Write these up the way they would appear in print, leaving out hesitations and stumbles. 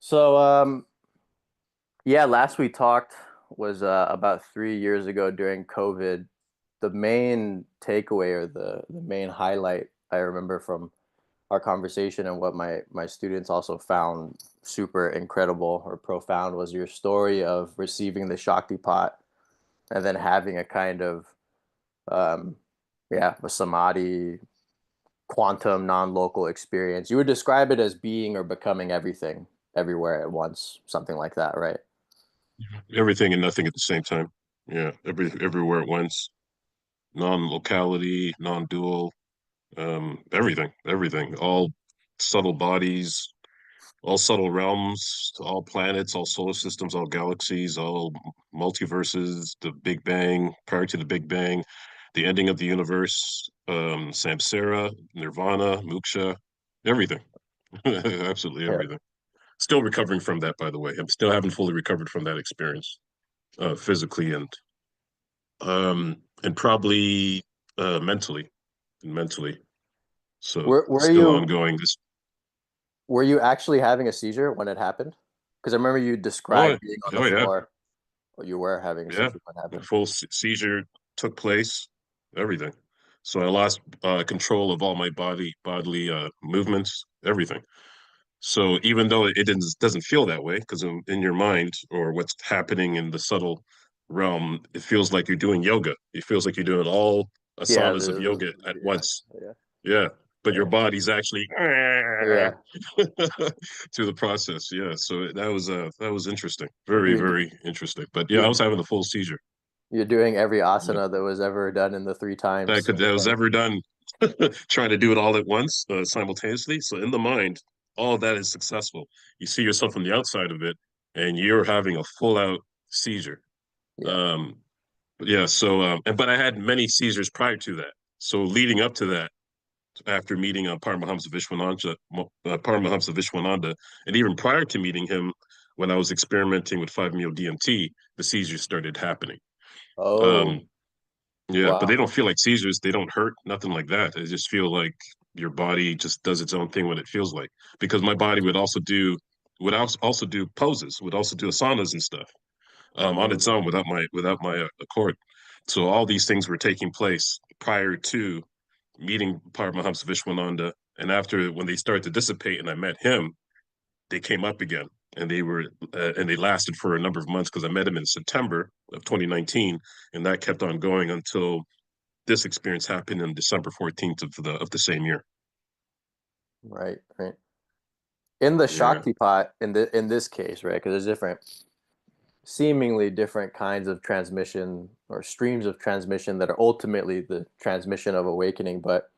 So, yeah, last we talked was about 3 years ago during COVID. The main takeaway or the main highlight I remember from our conversation and what my students also found super incredible or profound was your story of receiving the Shaktipat and then having a kind of um, yeah, a samadhi quantum non-local experience. You would describe it as being or becoming everything everywhere at once, something like that, right? Everything and nothing at the same time. Yeah, everywhere at once. Non-locality, non-dual, everything. All subtle bodies, all subtle realms, all planets, all solar systems, all galaxies, all multiverses, the Big Bang, prior to the Big Bang, the ending of the universe, samsara, nirvana, moksha, everything. Absolutely Yeah. everything. Still recovering from that, by the way. I'm still haven't fully recovered from that experience, physically and probably mentally. So Were were still you ongoing. This were you actually having a seizure when it happened? Because I remember you oh described being on the oh yeah floor. Or you were having a yeah. seizure when it The happened. full seizure took place. Everything. So I lost control of all my bodily movements. Everything. So even though it doesn't feel that way, because in your mind or what's happening in the subtle realm, it feels like you're doing yoga. It feels like you're doing all Yeah, asanas of the yoga at yeah, once. yeah, Yeah, but your yeah, body's actually yeah. through the process. Yeah, so that was interesting, very You very interesting. But yeah, I you was having a full seizure. you're doing every Yeah, asana that was ever done in the three times in that was front of ever done, trying to do it all at once, simultaneously. So in the mind, all that is successful. You see yourself from the outside of it, and you're having a full out seizure. you. Yeah. Um, yeah. So, but I had many seizures prior to that. So leading up to that, after meeting Paramahamsa Vishwananda, and even prior to meeting him, when I was experimenting with 5-MeO DMT, the seizures started happening. Oh, Um, yeah, but they wow. don't feel like seizures. They don't hurt, nothing like that. They just feel like your body just does its own thing when it feels like. Because my body would also do poses, would also do asanas and stuff on its own Mm, without my accord. So all these things were taking place prior to meeting Paramahamsa Vishwananda, and after when they started to dissipate, and I met him, they came up again, and they lasted for a number of months because I met him in September of 2019, and that kept on going until this experience happened on December 14th of the same year. right, right. In the Yeah. Shakti pot, in this case, right? Because there's different, seemingly different kinds of transmission or streams of transmission that are ultimately the transmission of awakening. But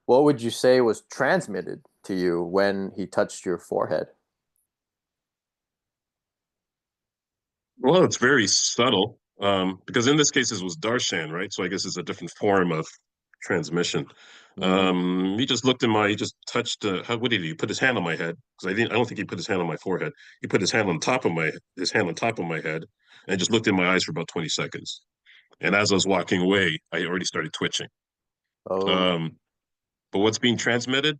what would you say was transmitted to you when he touched your forehead? Well, it's very subtle, because in this case it was darshan, right? So I guess it's a different form of transmission. Mm. He just touched. What did he? He put his hand on my head because I don't think he put his hand on my forehead. He put his hand on top of my head, and just looked in my eyes for about 20 seconds. And as I was walking away, I already started twitching. Oh, Um, but what's being transmitted?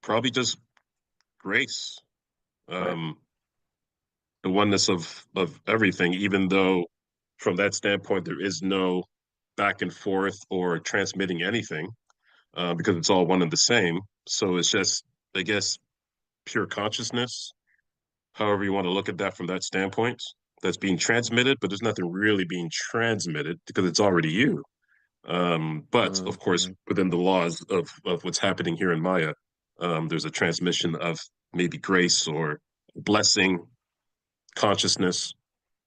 Probably just grace, right, um, the oneness of everything. Even though, from that standpoint, there is no back and forth or transmitting anything, because it's all one and the same. So it's just, I guess, pure consciousness, however you want to look at that from that standpoint, that's being transmitted, but there's nothing really being transmitted because it's already you. But of course, mm-hmm. within the laws of what's happening here in Maya, there's a transmission of maybe grace or blessing, consciousness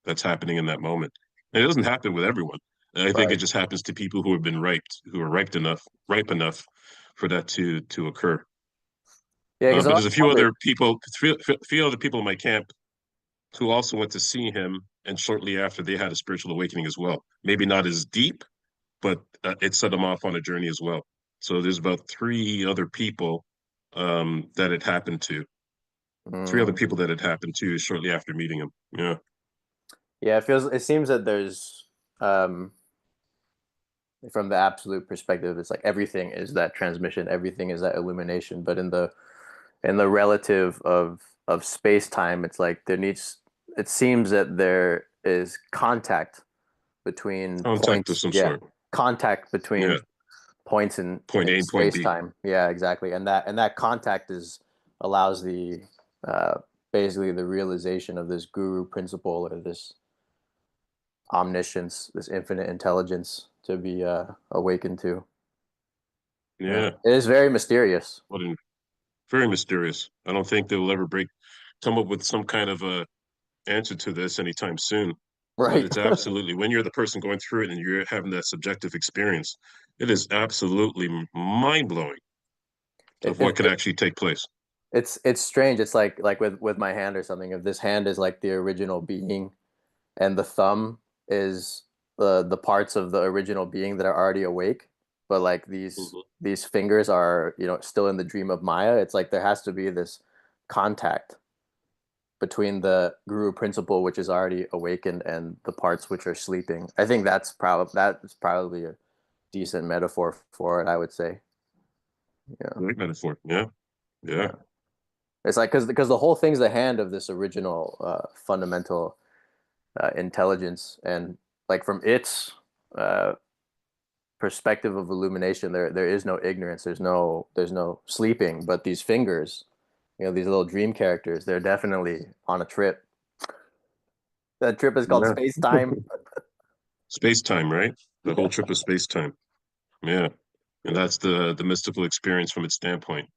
that's happening in that moment. And it doesn't happen with everyone. And I think it Right. just happens to people who have been who are ripe enough for that to occur. Yeah, because I But there's a always few wondered. other people, few other people in my camp who also went to see him, and shortly after they had a spiritual awakening as well. Maybe not as deep, but it set them off on a journey as well. So there's about three other people, that it happened to. Three other Mm, people that it happened to shortly after meeting him. Yeah. yeah, it seems that there's um from the absolute perspective, it's like everything is that transmission, everything is that illumination. But in the relative of of space-time, it's like it seems that there is contact between Contact of points. some Yeah, sort. contact between Yeah. points in Point A and point B. space-time. Yeah, exactly. And that contact is allows the uh, basically the realization of this guru principle or this omniscience, this infinite intelligence to be awakened to. Yeah, Yeah. it is very mysterious. What in very mysterious. I don't think they'll ever come up with some kind of a answer to this anytime soon. But Right. it's absolutely when you're the person going through it and you're having that subjective experience, it is absolutely mind blowing it, of what it, could it actually take place. it's strange. It's like with my hand or something. If this hand is like the original being, and the thumb is the parts of the original being that are already awake, but like Mhm. these fingers are, still in the dream of Maya. It's like there has to be this contact between the guru principle, which is already awakened, and the parts which are sleeping. I think that is probably a decent metaphor for it, I would say. Yeah, Great metaphor. Yeah. Yeah. yeah. It's like because the whole thing's the hand of this original fundamental intelligence, and like from its uh, perspective of illumination, there is no ignorance. There's no sleeping. But these fingers, these little dream characters, they're definitely on a trip. That trip is called Yeah. space time. Space time, right? The whole Yeah, trip of space time. Yeah. And yeah, that's the mystical experience from its standpoint.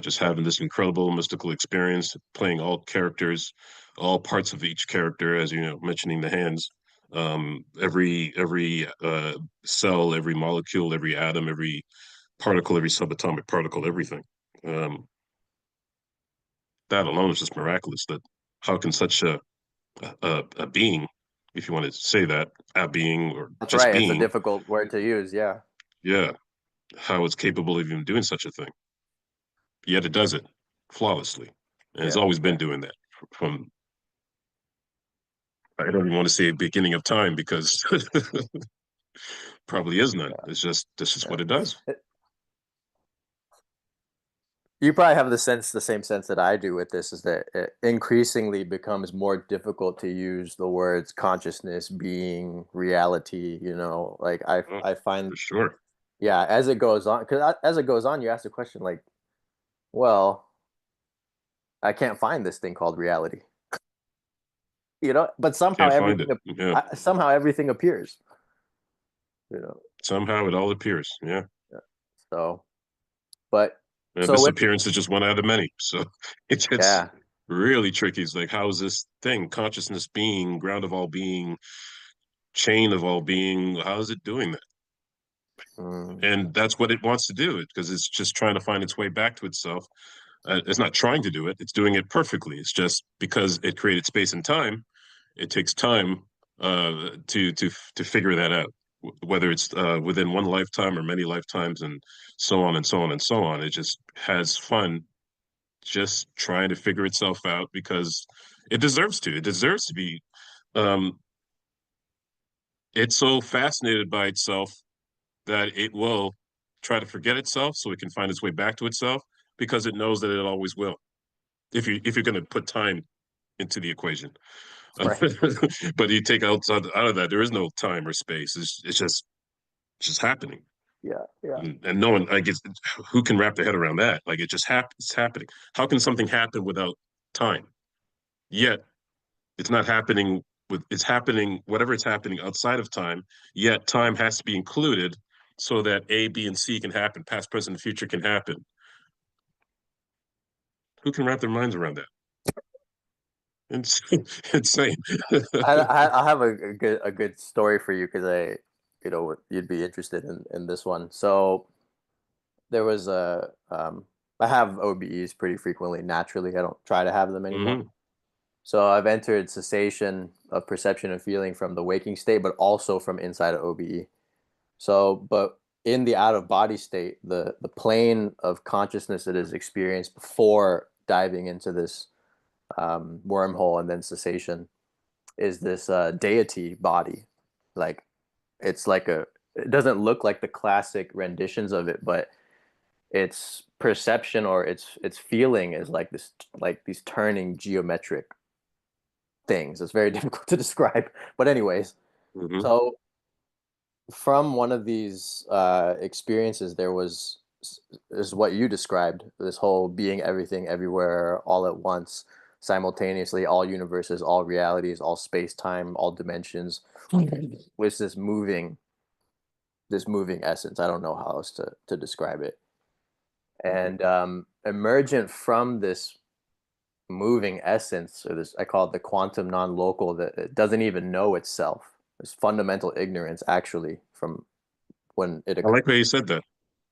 Just having this incredible mystical experience, playing all characters, all parts of each character, as you know, mentioning the hands, every cell, every molecule, every atom, every particle, every subatomic particle, everything. Um, that alone is just miraculous. That how can such a being, if you want to say that, a being or that's just right. It's a being, difficult word to use. Yeah, yeah, how it's capable of even doing such a thing? Yet it does it flawlessly, and it's yeah, always been yeah, doing that from I don't even want to say beginning of time because probably is none. yeah, It's just this is yeah. what it does. You probably have the same sense that I do with this, is that it increasingly becomes more difficult to use the words consciousness, being, reality. Like I Oh, I find, for sure. yeah, as it goes on, because as it goes on, you ask the question like, well, I can't find this thing called reality, but somehow Can't find it. Yeah. somehow everything appears, you know. Somehow it all appears. Yeah. Yeah. So, but And so this with appearance is just one out of many. So it's yeah, really tricky. It's like, how is this thing, consciousness being, ground of all being, chain of all being, how is it doing that? mm, And that's what it wants to do because it's just trying to find its way back to itself. It's not trying to do it; it's doing it perfectly. It's just because it created space and time. It takes time to figure that out. Whether it's within one lifetime or many lifetimes, and so on and so on and so on. It just has fun, just trying to figure itself out because it deserves to. It deserves to be. Um, it's so fascinated by itself that it will try to forget itself so it can find its way back to itself because it knows that it always will. If you're going to put time into the equation, right, but you take out of that, there is no time or space. It's just happening, yeah, yeah, and no one, I guess, who can wrap their head around that? Like it just happens. It's happening. How can something happen without time? Yet it's not happening with. It's happening. Whatever it's happening outside of time. Yet time has to be included so that A, B, and C can happen. Past, present, and future can happen. Who can wrap their minds around that? It's insane. I have a good story for you, because you'd be interested in this one. So there was I have OBEs pretty frequently naturally. I don't try to have them anymore. Hmm. So I've entered cessation of perception and feeling from the waking state, but also from inside of OBE. So, but in the out of body state, the plane of consciousness that is experienced before diving into this wormhole and then cessation is this deity body. Like it's like it doesn't look like the classic renditions of it, but its perception or its feeling is like this, like these turning geometric things. It's very difficult to describe. But anyways, Hmm. so from one of these experiences, there was is what you described, this whole being everything everywhere all at once, simultaneously, all universes, all realities, all space time, all dimensions, with this moving essence. I don't know how else to describe it. And emergent from this moving essence, or this, I call it the quantum non-local, that it doesn't even know itself. There's fundamental ignorance actually from when it I occurs. like how you said that.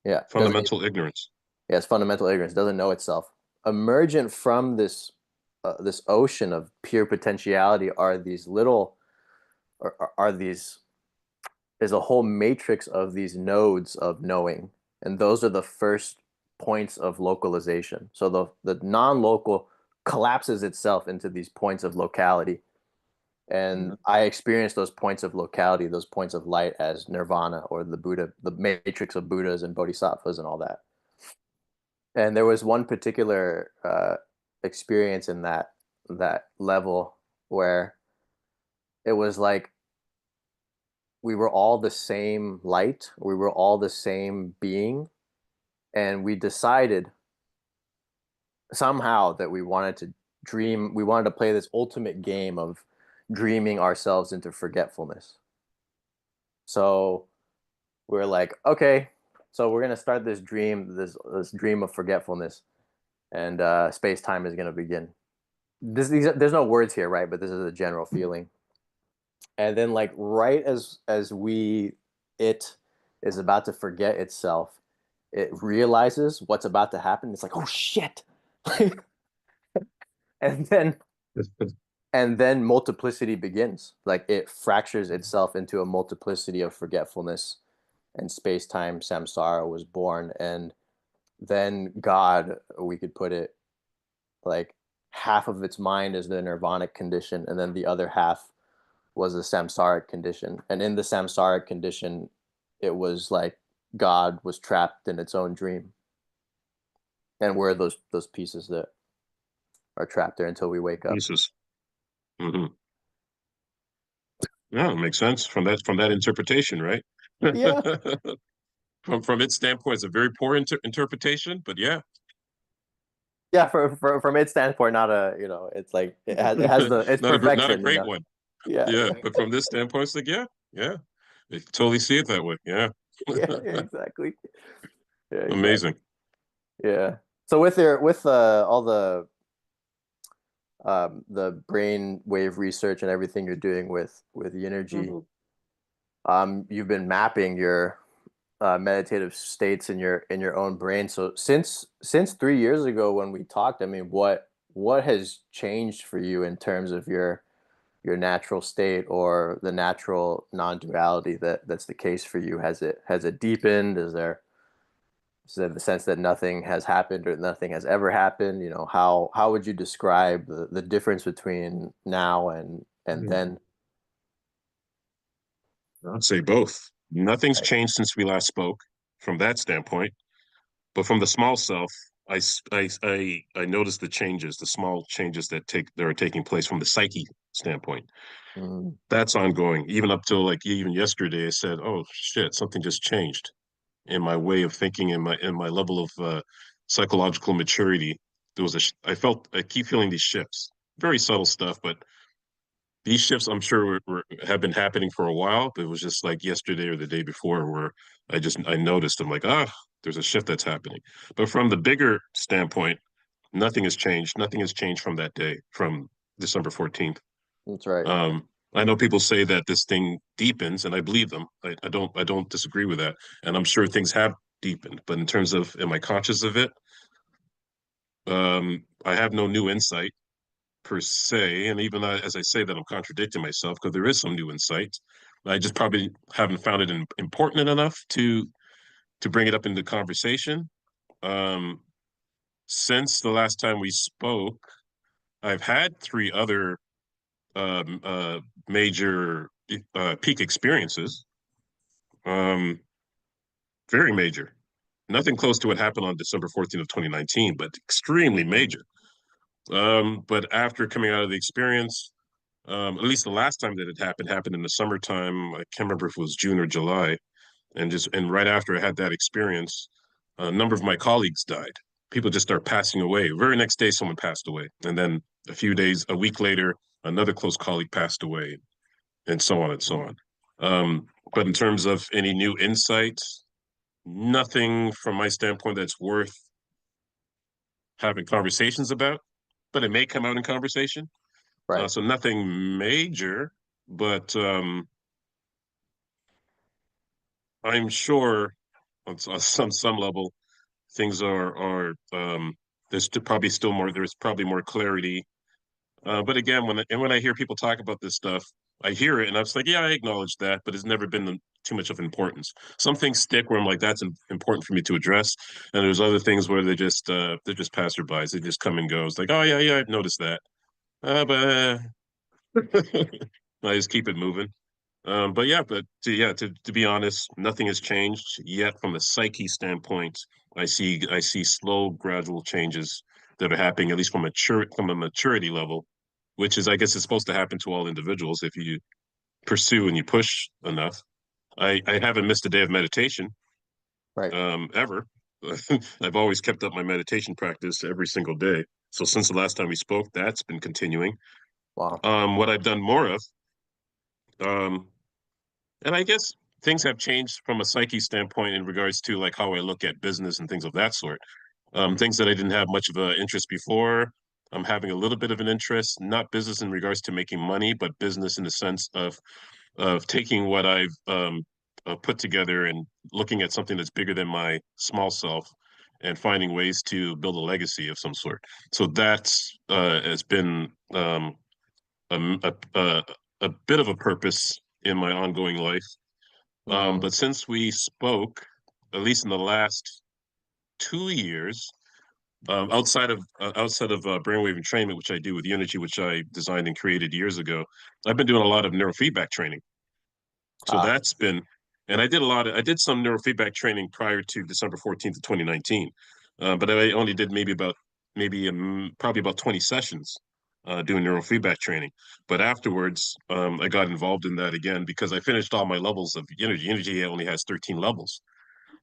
Yeah, doesn't even, Fundamental ignorance. yeah, it's fundamental ignorance. Doesn't know itself. Emergent from this ocean of pure potentiality are these little, are these, is a whole matrix of these nodes of knowing, and those are the first points of localization. So the non-local collapses itself into these points of locality, and Mhm. I experience those points of locality, those points of light, as nirvana, or the Buddha, the matrix of Buddhas and bodhisattvas and all that. And there was one particular experience in that level where it was like we were all the same light, we were all the same being, and we decided somehow that we wanted to dream, we wanted to play this ultimate game of dreaming ourselves into forgetfulness. So we're like, okay, so we're gonna start this dream, this dream of forgetfulness, and space time is gonna begin. There's no words here, right? But this is a general feeling. And then, like, right as we it is about to forget itself, it realizes what's about to happen. It's like, oh shit. and then and then multiplicity begins. Like, it fractures itself into a multiplicity of forgetfulness, and space-time samsara was born. And then God, we could put it, like, half of its mind is the nirvanic condition, and then the other half was a samsaric condition. And in the samsaric condition, it was like God was trapped in its own dream. And we're those pieces that are trapped there until we wake up. Jesus. Hmm. Yeah, it makes sense from that interpretation, right? Yeah. From its standpoint, it's a very poor interpretation, but yeah, Yeah, from its standpoint, not a, it's like it has the it's not a perfection, great one. Yeah, Yeah, yeah. but from this standpoint, it's like yeah, I totally see it that way. Yeah, Yeah, yeah, exactly. Yeah, exactly. amazing. Yeah. So with all the brain wave research and everything you're doing with the energy, Mhm. you've been mapping your meditative states in your own brain. So since 3 years ago when we talked, I mean, what has changed for you in terms of your natural state, or the natural non-duality that's the case for you? Has it deepened? Is there the sense that nothing has happened or nothing has ever happened? How would you describe the difference between now and Mhm. then? I'd say both. Nothing's Right. changed since we last spoke from that standpoint, but from the small self, I noticed the changes, the small changes that are taking place from the psyche standpoint. Mm, That's ongoing. Even up till like even yesterday, I said, "Oh shit, something just changed in my way of thinking, in my level of psychological maturity." I keep feeling these shifts, very subtle stuff, but these shifts I'm sure have been happening for a while. But it was just like yesterday or the day before where I noticed. I'm like, there's a shift that's happening. But from the bigger standpoint, nothing has changed. Nothing has changed from that day, from December 14th. that's right. I know people say that this thing deepens, and I believe them. I don't disagree with that, and I'm sure things have deepened. But in terms of, am I conscious of it? I have no new insight per se, and even as I say that, I'm contradicting myself because there is some new insight. I just probably haven't found it important enough to bring it up into conversation. Um, since the last time we spoke, I've had three other um, uh, major peak experiences. Um, very major. nothing close to what happened on December 14th of 2019, but extremely major. But after coming out of the experience, at least the last time that it happened in the summertime. I can't remember if it was June or July. And right after I had that experience, a number of my colleagues died. People just start passing away. Very next day, someone passed away, and then a week later, another close colleague passed away, and so on and so on. But in terms of any new insights, nothing from my standpoint that's worth having conversations about, but it may come out in conversation. Right. So nothing major, but I'm sure on some level things are there's probably more clarity. But again, when I hear people talk about this stuff, I hear it and I'm just like, yeah, I acknowledge that, but it's never been too much of importance. Some things stick where I'm like, that's important for me to address, and there's other things where they're just passerbys. They just come and go. It's like, oh yeah, I've noticed that, but I just keep it moving. But yeah, to be honest, nothing has changed yet from a psyche standpoint. I see slow, gradual changes that are happening, at least from a maturity level, which is, I guess, it's supposed to happen to all individuals if you pursue and you push enough. I haven't missed a day of meditation, Right. ever. I've always kept up my meditation practice every single day. So since the last time we spoke, that's been continuing. Wow. What I've done more of, um, and I guess things have changed from a psyche standpoint in regards to like how I look at business and things of that sort. Things that I didn't have much of an interest before. I'm having a little bit of an interest, not business in regards to making money, but business in the sense of taking what I've put together and looking at something that's bigger than my small self and finding ways to build a legacy of some sort. So that's has been a a bit of a purpose in my ongoing life. Mm. But since we spoke, at least in the last 2 years, outside of brainwave entrainment, which I do with Unity, which I designed and created years ago, I've been doing a lot of neurofeedback training. So Ah. that's been, and I did some neurofeedback training prior to December 14th of 2019, but I only did probably about 20 sessions doing neurofeedback training. But afterwards, I got involved in that again because I finished all my levels of Unity. Unity only has 13 levels.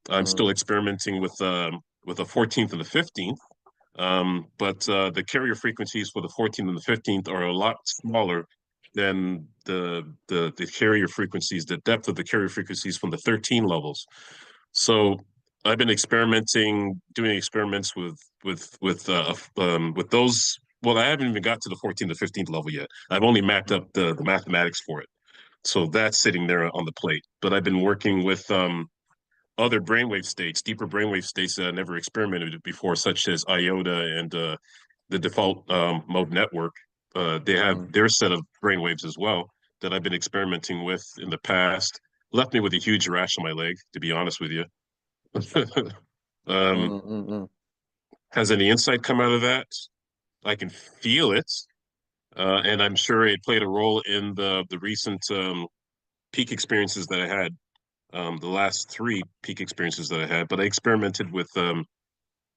I'm Mm. still experimenting with the 14th and the 15th. But the carrier frequencies for the 14th and the 15th are a lot smaller than the carrier frequencies, the depth of the carrier frequencies from the 13 levels. So I've been doing experiments with those. Well, I haven't even got to the 14th to 15th level yet. I've only mapped up the mathematics for it. So that's sitting there on the plate. But I've been working with other brainwave states, deeper brainwave states that I never experimented with before, such as iota and the default mode network. They have Mm. their set of brainwaves as well that I've been experimenting with in the past. Left me with a huge rash on my leg, to be honest with you. um, Mm. Mm. Mm. has any insight come out of that? I can feel it, and I'm sure it played a role in the recent peak experiences that I had. The last three peak experiences that I had, but I experimented with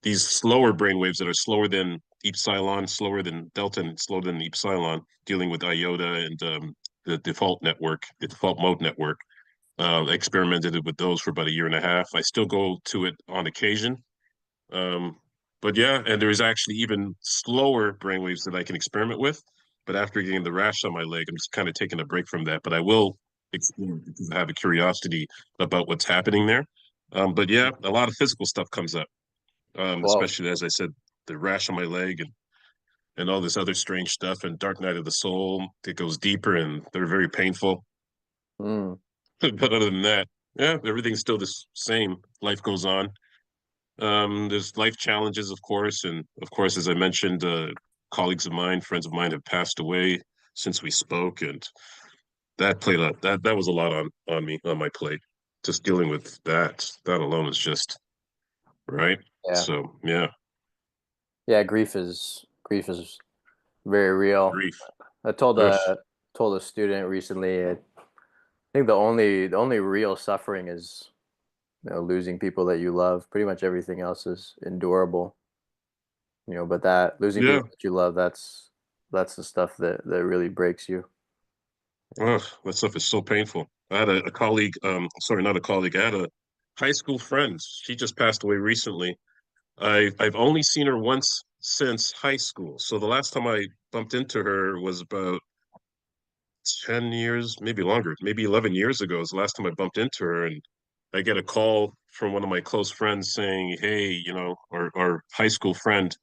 these slower brainwaves that are slower than epsilon, slower than delta, and slower than epsilon, dealing with iota and the default mode network. I experimented with those for about a year and a half. I still go to it on occasion. Um, but yeah, and there's actually even slower brainwaves that I can experiment with. But after getting the rash on my leg, I'm just kind of taking a break from that. But I will explore because I have a curiosity about what's happening there. But yeah, a lot of physical stuff comes up, Well. especially as I said, the rash on my leg and all this other strange stuff and Dark Night of the Soul. It goes deeper and they're very painful. Mm. But other than that, yeah, everything's still the same. Life goes on. There's life challenges, of course, and of course, as I mentioned, colleagues of mine, friends of mine have passed away since we spoke, and that was a lot on me on my plate. Just dealing with that alone is just right. Yeah. So yeah, Yeah. Grief is very real. grief. I Ugh. told a student recently. I think the only real suffering is You know, losing people that you love. Pretty much everything else is endurable. You know, but that losing Yeah. people that you love, that's the stuff that really breaks you. Ugh, that stuff is so painful. I had a colleague, sorry, not a colleague. I had a high school friend. She just passed away recently. I've only seen her once since high school. So the last time I bumped into her was about 10 years, maybe longer, maybe 11 years ago is the last time I bumped into her. And I get a call from one of my close friends saying, hey, our high school friend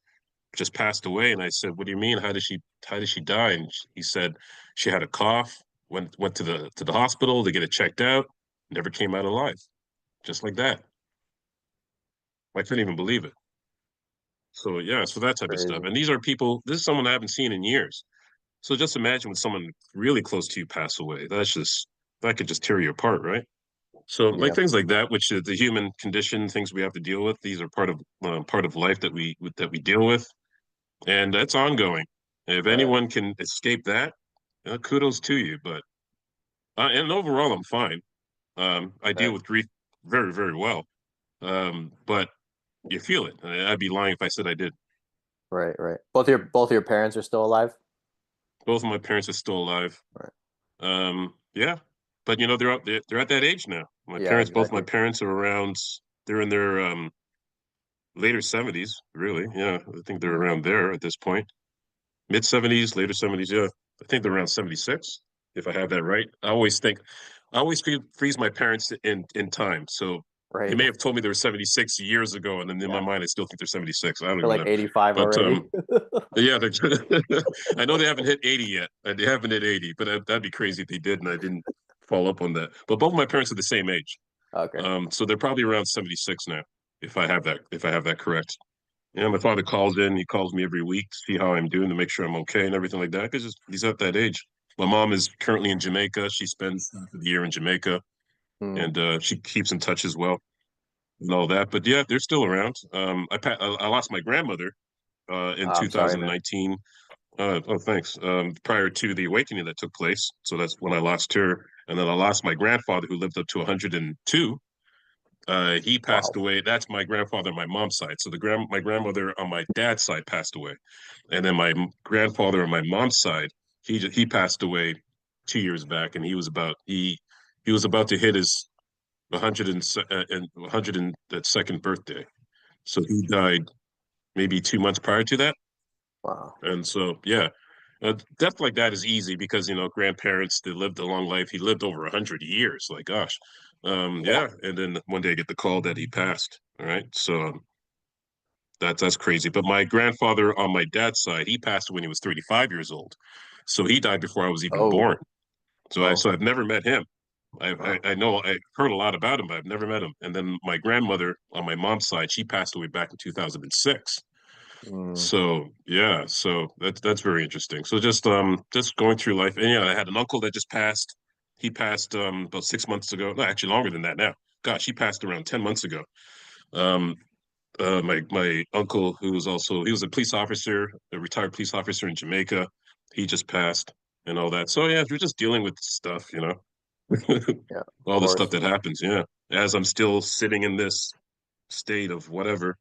just passed away. And I said, what do you mean? How did she die? And he said she had a cough, went to the hospital to get it checked out, never came out alive. Just like that. I couldn't even believe it. So yeah, so that type of stuff. Crazy. And these are people, this is someone I haven't seen in years. So just imagine when someone really close to you pass away. That could just tear you apart, right? So like Yeah. things like that, which is the human condition, things we have to deal with. These are part of life that we deal with, and that's ongoing. If Right. anyone can escape that, kudos to you. But and overall, I'm fine. I deal Right. with grief very, very well. But you feel it. I'd be lying if I said I did. Right. Right. Both of your parents are still alive? Both of my parents are still alive. Right. Yeah, but they're at that age now. Yeah, Both my exactly. parents are around. They're in their later 70s, really. Yeah, I think they're Mm. around there at this point. Mid 70s, later 70s. Yeah, I think they're around 76, if I have that right. I always freeze my parents in time. So they Right. may have told me they were 76 years ago, and then in my Yeah. mind, I still think they're 76. I don't They're even like know. 85 But already. yeah, I know they haven't hit 80 yet. They haven't hit 80, but that'd be crazy if they did, and I didn't follow up on that. But both of my parents are the same age. Okay. So they're probably around 76 now, if I have that correct. Yeah, my father calls in. He calls me every week to see how I'm doing to make sure I'm okay and everything like that because he's at that age. My mom is currently in Jamaica. She spends half of the year in Jamaica, Mm. and she keeps in touch as well and all that. But yeah, they're still around. I lost my grandmother in I'm sorry, man. 2019. Oh, thanks. Prior to the awakening that took place, so that's when I lost her, and then I lost my grandfather who lived up to 102. He passed Wow. away. That's my grandfather on my mom's side. So my grandmother on my dad's side passed away, and then my grandfather on my mom's side, he passed away 2 years back, and he was about to hit his 102nd birthday. So he died maybe 2 months prior to that, Wow. and so yeah. Death like that is easy because grandparents they lived a long life. He lived over 100 years. Like gosh, Yeah. yeah. And then one day I get the call that he passed. All right, so that's crazy. But my grandfather on my dad's side, he passed when he was 35 years old, so he died before I was even Oh. born. Oh. So I've never met him. Wow. I know I heard a lot about him, but I've never met him. And then my grandmother on my mom's side, she passed away back in 2006. Mm. So yeah, so that's very interesting. So just going through life, and yeah, I had an uncle that just passed. He passed about 6 months ago. No, actually longer than that now. Gosh, he passed around 10 months ago. Um, my uncle, he was a police officer, a retired police officer in Jamaica. He just passed and all that. So yeah, if you're just dealing with stuff, Yeah, of all the stuff course. that happens. Yeah, as I'm still sitting in this state of whatever,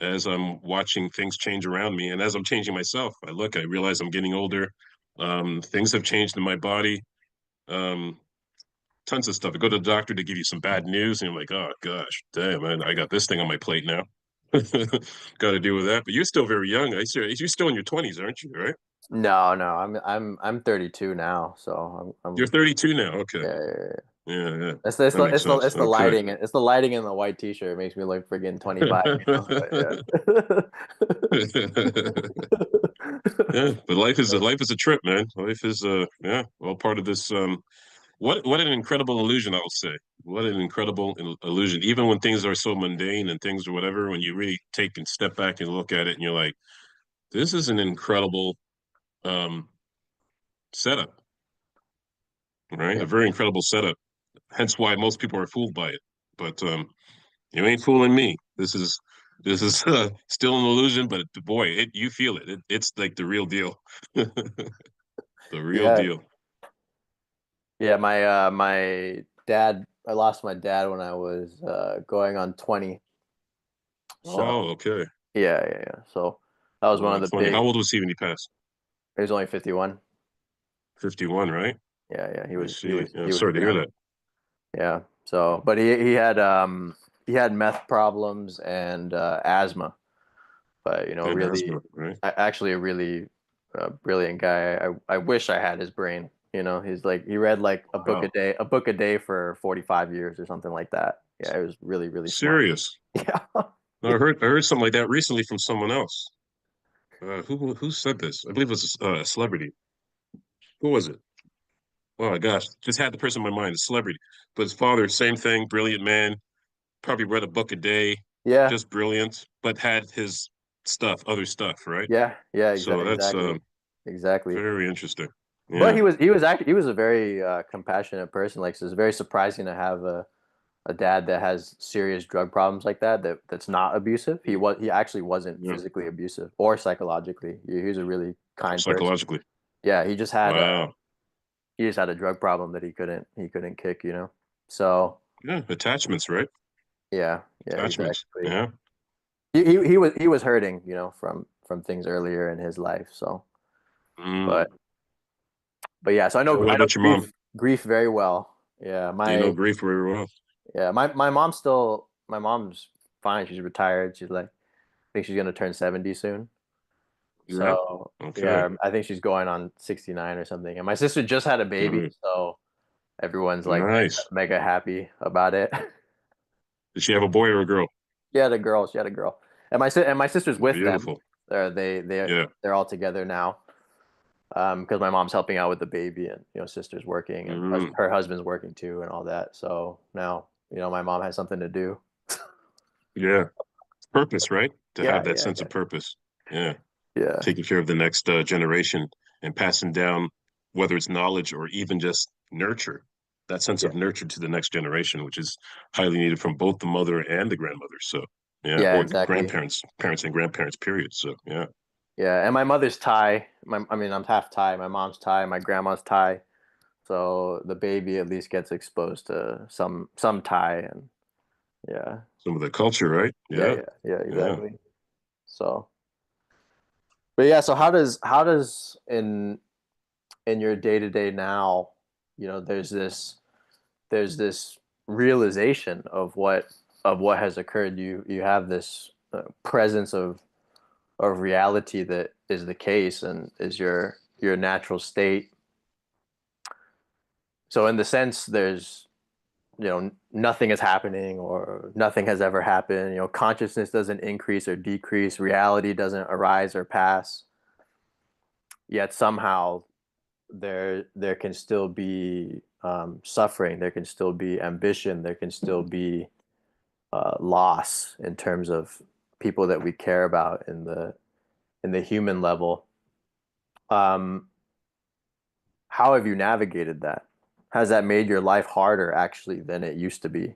as I'm watching things change around me, and as I'm changing myself, I realize I'm getting older. Things have changed in my body. Um, Tons of stuff. I go to the doctor to give you some bad news, and you're like, oh gosh, damn, I got this thing on my plate now. Got to deal with that. But you're still very young. You're still in your 20s, aren't you? Right? No, no. I'm 32 now, so You're I'm 32 now. Okay. yeah, yeah, yeah, yeah. Yeah, yeah. It's the it's That the makes it's the sense. it's the Okay. lighting. It's the lighting in the white t-shirt. It makes me look friggin' 25, you know. But Yeah, but life is a trip, man. Life is yeah, all part of this what an incredible illusion, I'll say. What an incredible illusion. Even when things are so mundane and things or whatever, when you really take and step back and look at it and you're like, this is an incredible um setup, right? Yeah, A very incredible setup. Hence why most people are fooled by it. But you ain't fooling me. This is still an illusion, but boy, you feel it. It's like the real deal. The real yeah, deal. yeah. My dad. I lost my dad when I was going on 20. Oh, So okay. yeah. So that was one of Wow, the funny. How big. old was he when he passed? He was only 51. 51, right? Yeah. He I was he see. was Yeah, he was sorry to hear young. that. Yeah. So, but he had meth problems and asthma. But And really, asthma, right? actually a really brilliant guy. I wish I had his brain. He's like he read like Wow. a book a day for 45 years or something like that. Yeah, it was really smart. Serious. Yeah. No, I heard something like that recently from someone else. Who said this? I believe it was a celebrity. Who was it? Oh my gosh, just had the person in my mind, a celebrity. But his father, same thing, brilliant man, probably read a book a day, Yeah. just brilliant, but had his stuff, other stuff, right? Yeah, So that's exactly. very interesting. But Yeah, he was a very compassionate person. Like, so it's very surprising to have a dad that has serious drug problems like that's not abusive. He actually wasn't yeah, physically abusive or psychologically. He was a really kind person. psychologically. Yeah, Wow. he just had a drug problem that he couldn't kick. So Yeah, attachments, right? yeah, Attachments. exactly. Yeah. He was hurting, from things earlier in his life. So, Mm. but yeah, so Yeah, what I know about your mom? grief very well. Yeah, You know grief very well. my mom's fine. She's retired. She's like, I think she's gonna turn 70 soon. Yeah. So Okay. yeah, I think she's going on 69 or something. And my sister just had a baby, Mm. so everyone's like Nice. mega happy about it. Did she have a boy or a girl? She had a girl. She had a girl, and my sister's with them. Beautiful. They're Yeah. they're all together now. Because my mom's helping out with the baby, and sister's working, and Mm. her husband's working too, and all that. So now my mom has something to do. Yeah. Purpose, right? To have Yeah, that yeah, sense of purpose. Yeah. yeah, Taking care of the next generation and passing down, whether it's knowledge or even just nurture, that sense yeah, of nurture to the next generation, which is highly needed from both the mother and the grandmother. So, yeah, yeah, or exactly. grandparents, parents and grandparents, period. So, yeah, Yeah, and my mother's Thai. I mean, I'm half Thai. My mom's Thai. My grandma's Thai. So the baby at least gets exposed to some Thai, and yeah, some of the culture, right? Yeah, yeah, yeah. exactly. So, but yeah, so how does in your day to day now, there's this realization of what has occurred. You have this presence of reality that is the case and is your natural state. So in the sense, there's nothing is happening or nothing has ever happened. Consciousness doesn't increase or decrease. Reality doesn't arise or pass. Yet somehow there can still be suffering. There can still be ambition. There can still be loss in terms of people that we care about in the human level. Um, how have you navigated that? Has that made your life harder actually than it used to be?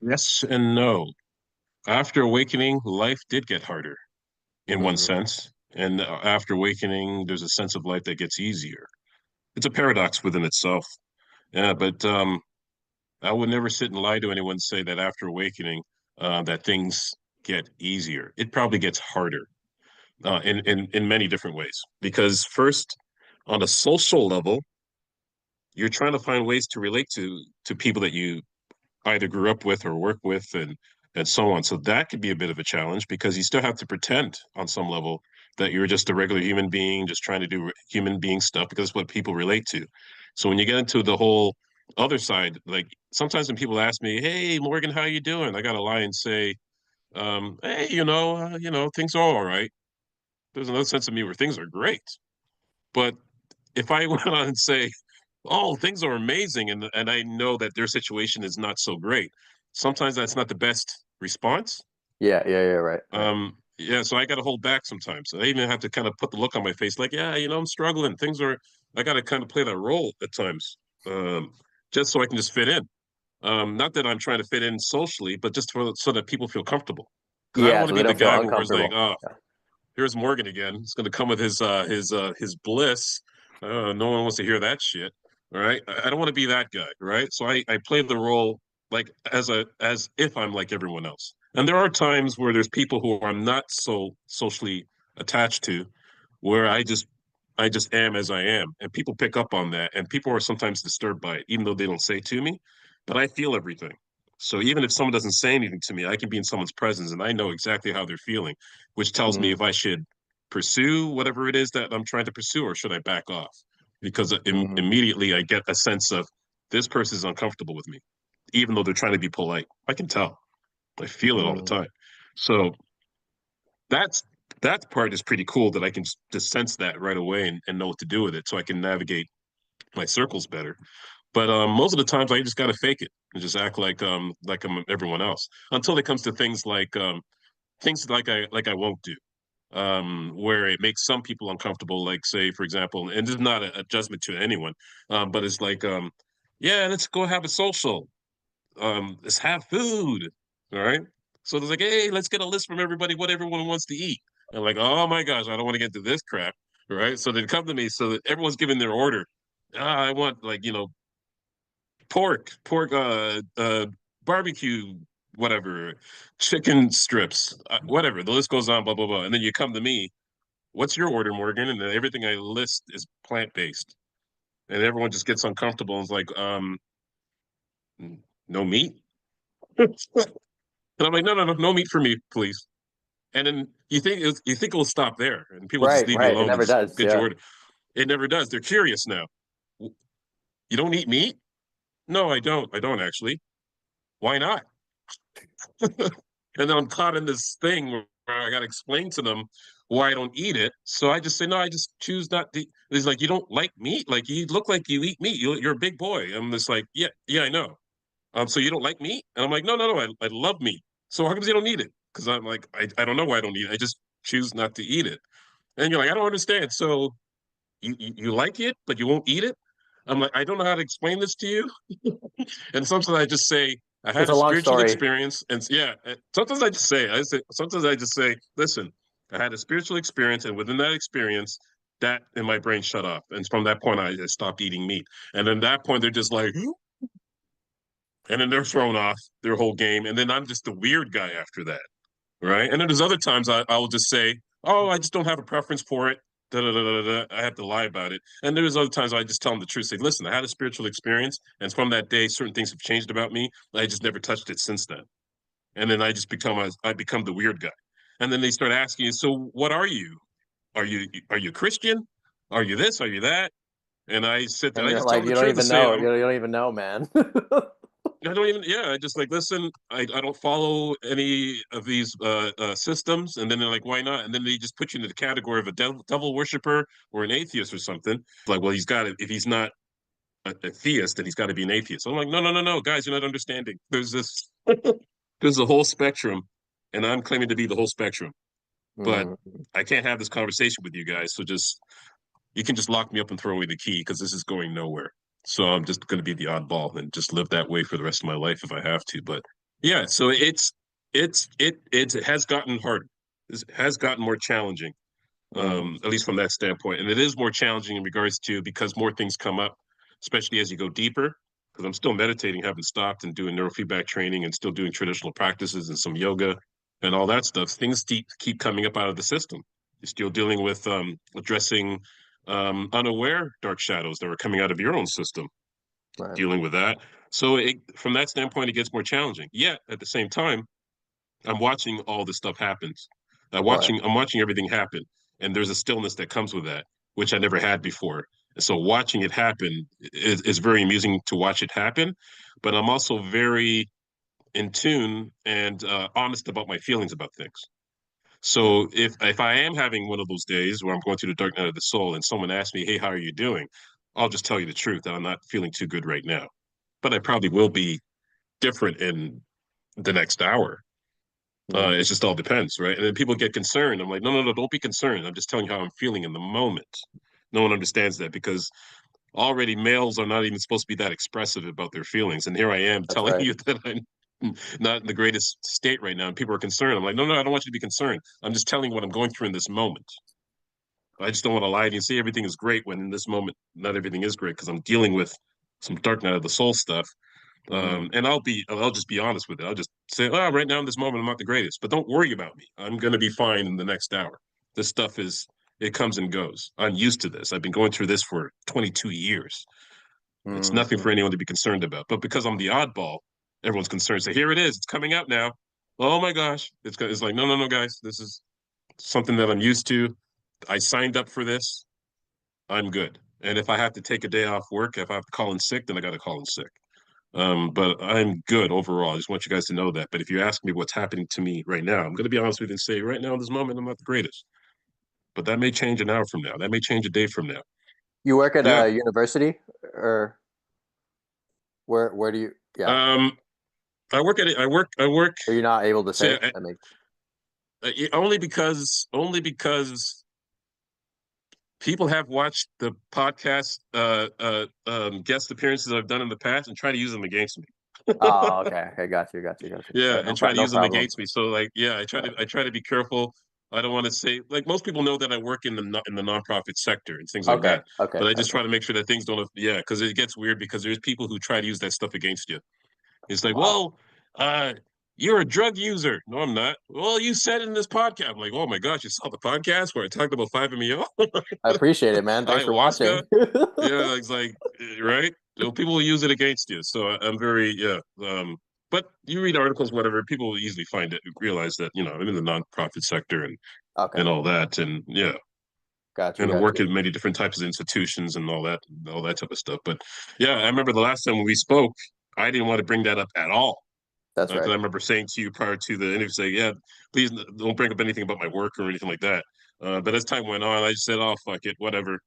Yes and no. After awakening, life did get harder in one Hmm. sense. And after awakening, there's a sense of life that gets easier. It's a paradox within itself. Yeah, but I would never sit and lie to anyone and say that after awakening, that things get easier. It probably gets harder in many different ways. Because first, on a social level, you're trying to find ways to relate to people that you either grew up with or work with and so on. So that could be a bit of a challenge because you still have to pretend on some level that you're just a regular human being, just trying to do human being stuff because it's what people relate to. So when you get into the whole other side, like sometimes when people ask me, "Hey, Morgan, how you doing?" I gotta lie and say, "Hey, things are all right." There's another sense of me where things are great, but if I went on and say, "Oh, things are amazing," and I know that their situation is not so great, sometimes that's not the best response. Yeah, right. Yeah, so I got to hold back sometimes. I even have to kind of put the look on my face, like, yeah, I'm struggling. Things are. I got to kind of play that role at times, just so I can just fit in. Not that I'm trying to fit in socially, but just so that people feel comfortable. Because I don't Yeah, want to so they be the don't feel guy who was like, uncomfortable. oh, Yeah. here's Morgan again. He's going to come with his bliss. No one wants to hear that shit. All right. I don't want to be that guy. Right. So I play the role like as if I'm like everyone else. And there are times where there's people who I'm not so socially attached to, where I just am as I am. And people pick up on that. And people are sometimes disturbed by it, even though they don't say to me. But I feel everything. So even if someone doesn't say anything to me, I can be in someone's presence and I know exactly how they're feeling, which tells me Mm, if I should pursue whatever it is that I'm trying to pursue or should I back off? Because mm, immediately I get a sense of this person is uncomfortable with me, even though they're trying to be polite. I can tell. I feel it all the mm, time. So that's that part is pretty cool that I can just sense that right away and know what to do with it so I can navigate my circles better. But most of the times I just gotta fake it and just act like I'm everyone else until it comes to things like I won't do where it makes some people uncomfortable. Like say, for example, and this is not a judgment to anyone, but it's like, yeah, let's go have a social. Let's have food. All right. So it's like, hey, let's get a list from everybody what everyone wants to eat. And like, oh my gosh, I don't want to get to this crap. Right. So they come to me so that everyone's giving their order. I want like, pork, barbecue, whatever, chicken strips, whatever. The list goes on, blah, blah, blah. And then you come to me, what's your order, Morgan? And then everything I list is plant-based. And everyone just gets uncomfortable and is like, no meat? And I'm like, no, no, no, no meat for me, please. And then you think it'll stop there and people just right, leave you right. It alone and never just does. get your Yeah. order. It never does. They're curious now. You don't eat meat? No, I don't. I don't actually. Why not? And then I'm caught in this thing where I got to explain to them why I don't eat it. So I just say, no, I just choose not to. He's like, you don't like meat? Like you look like you eat meat. You're a big boy. I'm just like, yeah, yeah, I know. So you don't like meat? And I'm like, no, no, no, I love meat. So how come you don't eat it? Because I'm like, I don't know why I don't eat it. I just choose not to eat it. And you're like, I don't understand. So you like it, but you won't eat it? I'm like, I don't know how to explain this to you. And sometimes I just say, I It's had a a long spiritual story. experience. And yeah, sometimes sometimes I just say, listen, I had a spiritual experience. And within that experience, that in my brain shut off. And from that point, I stopped eating meat. And then that point, they're just like, and then they're thrown off their whole game. And then I'm just the weird guy after that. Right. And then there's other times I will just say, oh, I just don't have a preference for it. Da, da, da, da, da. I have to lie about it. And there's other times I just tell them the truth. Say, listen, I had a spiritual experience. And from that day, certain things have changed about me. I just never touched it since then. And then I become the weird guy. And then they start asking you, so what are you? Are you Christian? Are you this? Are you that? And I sit there, And I you're just tell like, them the you don't truth and even say, know. You don't even know, man. I don't even, yeah, I just like, listen, I don't follow any of these systems. And then they're like, why not? And then they just put you into the category of a devil worshiper or an atheist or something. Like, well, he's got to, if he's not a theist, then he's got to be an atheist. I'm like, no, no, no, no, guys, you're not understanding. There's a whole spectrum, and I'm claiming to be the whole spectrum. But Mm, I can't have this conversation with you guys. So just you can just lock me up and throw away the key because this is going nowhere. So I'm just going to be the oddball and just live that way for the rest of my life if I have to. But yeah, so it has gotten harder. It has gotten more challenging, mm, at least from that standpoint. And it is more challenging in regards to because more things come up, especially as you go deeper. Because I'm still meditating, haven't stopped, and doing neurofeedback training, and still doing traditional practices and some yoga and all that stuff. Things keep coming up out of the system. You're still dealing with addressing unaware dark shadows that are coming out of your own system, right, dealing with that. So from that standpoint, it gets more challenging. Yet at the same time, I'm watching all this stuff happens. right. I'm watching everything happen, and there's a stillness that comes with that, which I never had before. And so watching it happen is very amusing to watch it happen, but I'm also very in tune and honest about my feelings about things. Mm, So if I am having one of those days where I'm going through the dark night of the soul, and someone asks me, "Hey, how are you doing?" I'll just tell you the truth that I'm not feeling too good right now, but I probably will be different in the next hour. mm, It just all depends, right? And then people get concerned. I'm like, no, no, no, don't be concerned. I'm just telling you how I'm feeling in the moment. No one understands that because already males are not even supposed to be that expressive about their feelings. And here I am that's telling right. you that I'm not in the greatest state right now. And people are concerned. I'm like, no, no, I don't want you to be concerned. I'm just telling you what I'm going through in this moment. I just don't want to lie to you and say everything is great when in this moment not everything is great because I'm dealing with some dark night of the soul stuff. Mm, And I'll just be honest with it. I'll just say, oh, right now in this moment I'm not the greatest, but don't worry about me. I'm gonna be fine in the next hour. This stuff is it comes and goes. I'm used to this. I've been going through this for 22 years. It's nothing for mm. anyone to be concerned about. But because I'm the oddball, everyone's concerned. Say, here it is. It's coming out now. Oh my gosh. It's like, no, no, no, guys. This is something that I'm used to. I signed up for this. I'm good. And if I have to take a day off work, if I have to call in sick, then I got to call in sick. But I'm good overall. I just want you guys to know that. But if you ask me what's happening to me right now, I'm going to be honest with you and say, right now, in this moment, I'm not the greatest. But that may change an hour from now. That may change a day from now. You work at Yeah. a university, or where do you? Yeah, Um, I work at it. I work. are you not able to Say say? That makes. only because people have watched the podcast guest appearances I've done in the past and try to use them against me. Oh, okay. Okay, got you. All Yeah, right, and try to no use them problem. against me. So like, yeah, I try to be careful. I don't want to say like most people know that I work in the nonprofit sector and things like Okay, that. okay, But I just okay. try to make sure that things don't, yeah, because it gets weird because there's people who try to use that stuff against you. It's like, Wow, well, uh, you're a drug user. No, I'm not. Well, you said in this podcast. I'm like, oh my gosh, you saw the podcast where I talked about 5-MeO, I appreciate it, man. Thanks for watching. ayahuasca. Yeah, it's like right. You know, people will use it against you. So I'm very yeah. But you read articles, whatever. People will easily find it, realize that I'm in the nonprofit sector and Okay, all that, and yeah, got you, and I got work you. at many different types of institutions and all that type of stuff. But yeah, I remember the last time when we spoke, I didn't want to bring that up at all That's because right. I remember saying to you prior to the interview, say, "Yeah, please don't bring up anything about my work or anything like that." But as time went on, I just said, "Oh, fuck it, whatever,"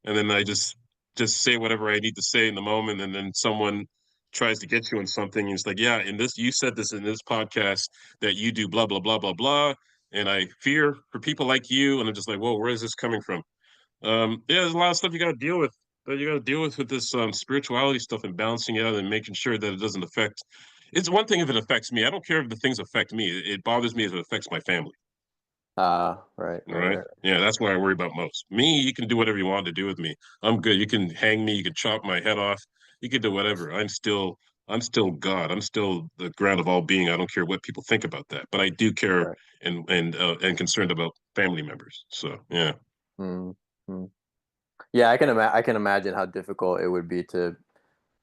and then I just say whatever I need to say in the moment, and then someone tries to get you on something, and it's like, "Yeah, in this, you said this in this podcast that you do blah blah blah blah blah," and I fear for people like you, and I'm just like, "Whoa, where is this coming from?" Yeah, there's a lot of stuff you got to deal with that you got to deal with this spirituality stuff and balancing it out and making sure that it doesn't affect. It's one thing if it affects me. I don't care if the things affect me. It bothers me if it affects my family. Right, All right, right. right. Yeah, that's what I worry about most. Me, you can do whatever you want to do with me. I'm good. You can hang me. You can chop my head off. You can do whatever. I'm still God. I'm still the ground of all being. I don't care what people think about that. But I do care Right. and concerned about family members. So yeah. Mm, mm. Yeah, I can imagine how difficult it would be to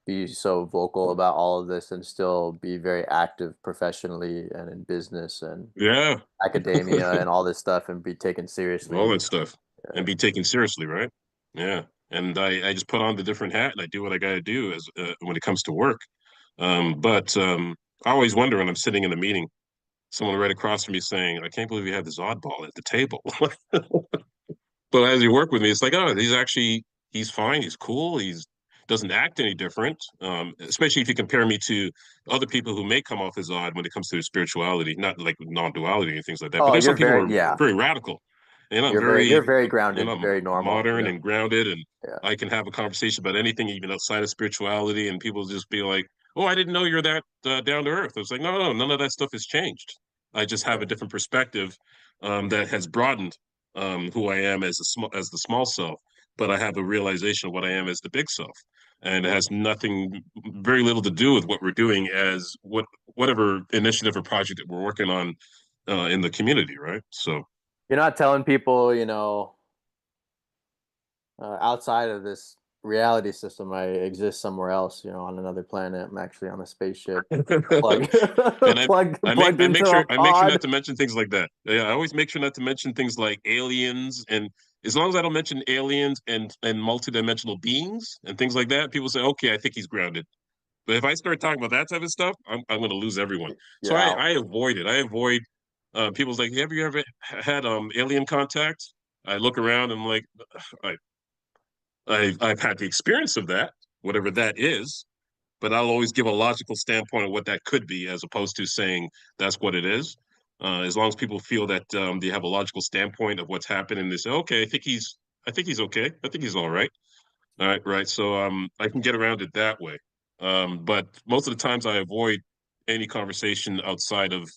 be so vocal about all of this and still be very active professionally and in business and Yeah. academia and all this stuff and be taken All seriously. that stuff and be taken seriously, right? Yeah. And I just put on the different hat and I do what I got to do as when it comes to work. But I always wonder when I'm sitting in a meeting, someone right across from me saying, "I can't believe you have this oddball at the table." But as you work with me, it's like, oh, he's fine, he's cool, he's doesn't act any different. Especially if you compare me to other people who may come off as odd when it comes to their spirituality, not like non-duality and things like that. But Oh, there's some you're people who very, are yeah. very radical. And I'm You're very, very grounded, very normal. modern Yeah, and grounded, and yeah, I can have a conversation about anything, even outside of spirituality, and people just be like, "Oh, I didn't know you're that down to earth." I was like, "No, no, none of that stuff has changed. I just have a yeah. different perspective that has broadened who I am as the small self, but I have a realization of what I am as the big self." And it has nothing, very little to do with what we're doing as whatever initiative or project that we're working on in the community, right? So You're not telling people, outside of this reality system, I exist somewhere else, on another planet. I'm actually on a spaceship, plug, and plugged into a I make sure not pod. to mention things like that. Yeah, I always make sure not to mention things like aliens, and as long as I don't mention aliens and multidimensional beings and things like that, people say, okay, I think he's grounded. But if I start talking about that type of stuff, I'm going to lose everyone. So You're out. I avoid it. I avoid people's like, have you ever had alien contact? I look around and I'm like, I, I've had the experience of that, whatever that is, but I'll always give a logical standpoint of what that could be, as opposed to saying that's what it is. As long as people feel that they have a logical standpoint of what's happened, and they say, "Okay, I think he's okay. I think he's all right. All right, right." So I can get around it that way. But most of the times, I avoid any conversation outside of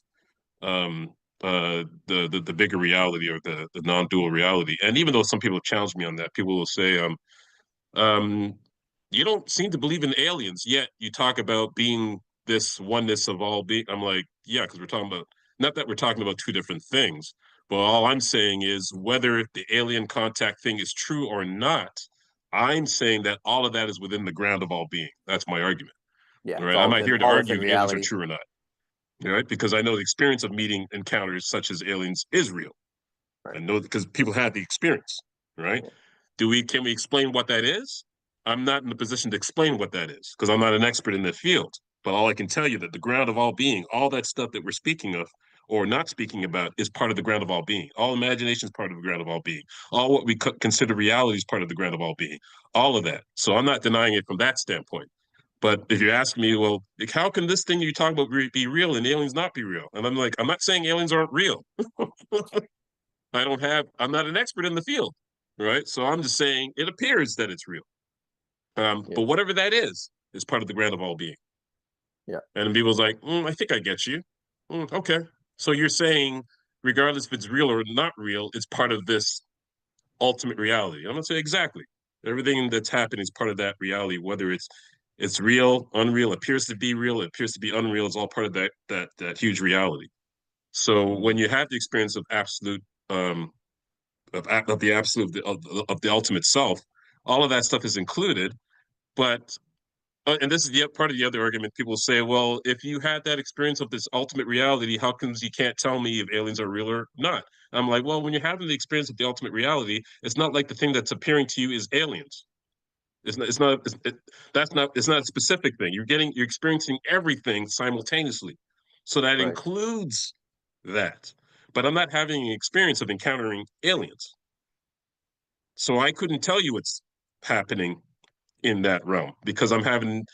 um, the bigger reality, or the non-dual reality. And even though some people have challenged me on that, people will say, um, you don't seem to believe in aliens, yet you talk about being this oneness of all being. I'm like, yeah, because we're talking about, not that we're talking about two different things, but all I'm saying is whether the alien contact thing is true or not, I'm saying that all of that is within the ground of all being. That's my argument. Yeah, All it's right. I'm not here to all within argue if aliens are reality. true or not. All right. Because I know the experience of meeting encounters such as aliens is real. I Right. know because people had the experience, right? Yeah. Can we explain what that is? I'm not in the position to explain what that is because I'm not an expert in the field. But all I can tell you that the ground of all being, all that stuff that we're speaking of or not speaking about is part of the ground of all being. All imagination is part of the ground of all being. All what we consider reality is part of the ground of all being. All of that. So I'm not denying it from that standpoint. But if you ask me, well, like, how can this thing you talk about be real and aliens not be real? And I'm like, I'm not saying aliens aren't real. I'm not an expert in the field, right? So I'm just saying it appears that it's real. Yeah. But whatever that is part of the ground of all being. Yeah. And people's like, I think I get you. Okay. So you're saying, regardless if it's real or not real, it's part of this ultimate reality. I'm gonna say exactly. Everything that's happening is part of that reality, whether it's real, unreal, appears to be real, it appears to be unreal, it's all part of that huge reality. So when you have the experience of absolute of the absolute of the ultimate self, all of that stuff is included. But and this is the part of the other argument. People say, well, if you had that experience of this ultimate reality, how comes you can't tell me if aliens are real or not? I'm like, well, when you're having the experience of the ultimate reality, it's not like the thing that's appearing to you is aliens. It's not a specific thing. You're experiencing everything simultaneously. So that Right. includes that. But I'm not having an experience of encountering aliens. So I couldn't tell you what's happening in that realm because I'm having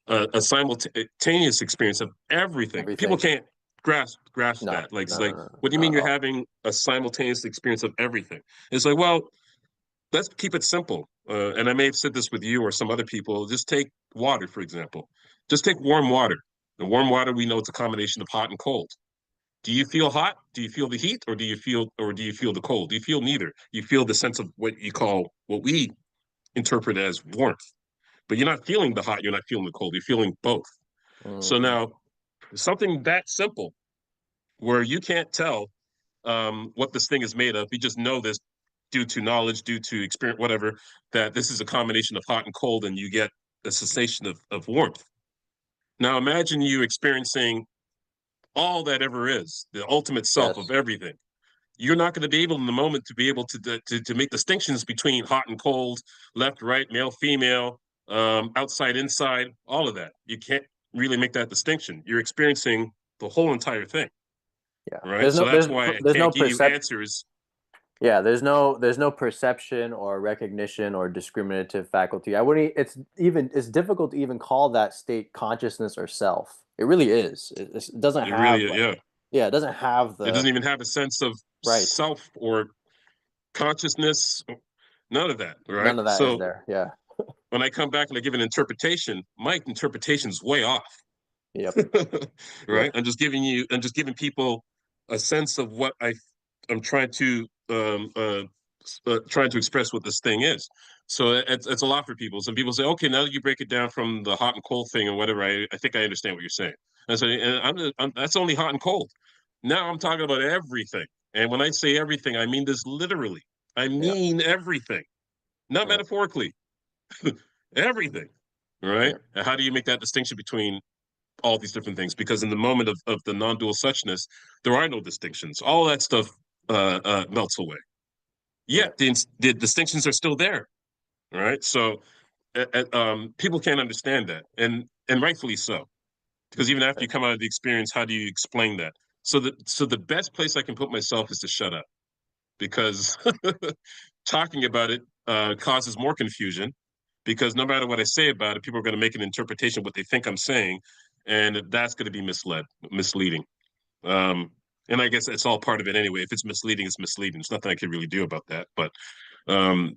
a simultaneous experience of everything. People Everything. can't grasp No. that. Like, it's No. No. like, No. what do you Not mean at you're all. having a simultaneous experience of everything? It's like, well, let's keep it simple. And I may have said this with you or some other people. Just take water, for example. Just take warm water. The warm water, we know it's a combination of hot and cold. Do you feel hot? Do you feel the heat, or do you feel the cold? Do you feel neither? You feel the sense of what we interpret as warmth, but you're not feeling the hot, you're not feeling the cold, you're feeling both. So Mm. now, something that simple, where you can't tell what this thing is made of, you just know this due to knowledge, due to experience, whatever, that this is a combination of hot and cold, and you get a sensation of warmth. Now, imagine you experiencing all that ever is, the ultimate self of Yes. everything. You're not going to be able in the moment to be able to make distinctions between hot and cold, left, right, male, female, outside, inside, all of that. You can't really make that distinction. You're experiencing the whole entire thing, Yeah. right? So that's why I There's no can't give you percep answers. Yeah, there's no perception or recognition or discriminative faculty. I wouldn't, it's difficult to even call that state consciousness or self. It really is. It doesn't It have really, like, yeah. yeah, it doesn't have It doesn't the even have a sense of right. self or consciousness. None of that, right? None of that is So there. Yeah. when I come back and I give an interpretation, my interpretation's way off. Yep. Right? Yep. I'm just giving people a sense of what I'm trying to express what this thing is. So it's a lot for people. Some people say, okay, now that you break it down from the hot and cold thing and whatever, I think I understand what you're saying. And so, that's only hot and cold. Now I'm talking about everything. And when I say everything, I mean this literally. I Yeah. mean everything, not Yeah. metaphorically. Everything. Right? Yeah. And how do you make that distinction between all these different things? Because in the moment of the non-dual suchness, there are no distinctions. All that stuff melts away. Yeah. Yet the distinctions are still there. Right? So people can't understand that, and rightfully so. Because even after Right. you come out of the experience, how do you explain that? So the best place I can put myself is to shut up, because talking about it causes more confusion. Because no matter what I say about it, people are going to make an interpretation of what they think I'm saying, and that's going to be misleading. Um, and I guess it's all part of it anyway. If it's misleading, it's misleading. There's nothing I can really do about that. But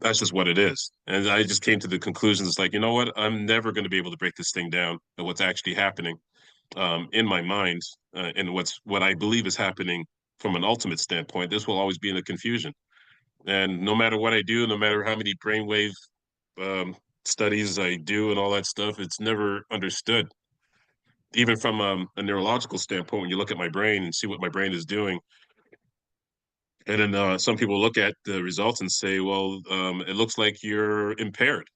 that's just what it is. And I just came to the conclusion. It's like, you know what? I'm never going to be able to break this thing down and what's actually happening in my mind, and what I believe is happening from an ultimate standpoint, this will always be in a confusion. And no matter what I do, no matter how many brainwave um, studies I do and all that stuff, it's never understood. Even from a neurological standpoint, when you look at my brain and see what my brain is doing, and then some people look at the results and say, well, it looks like you're impaired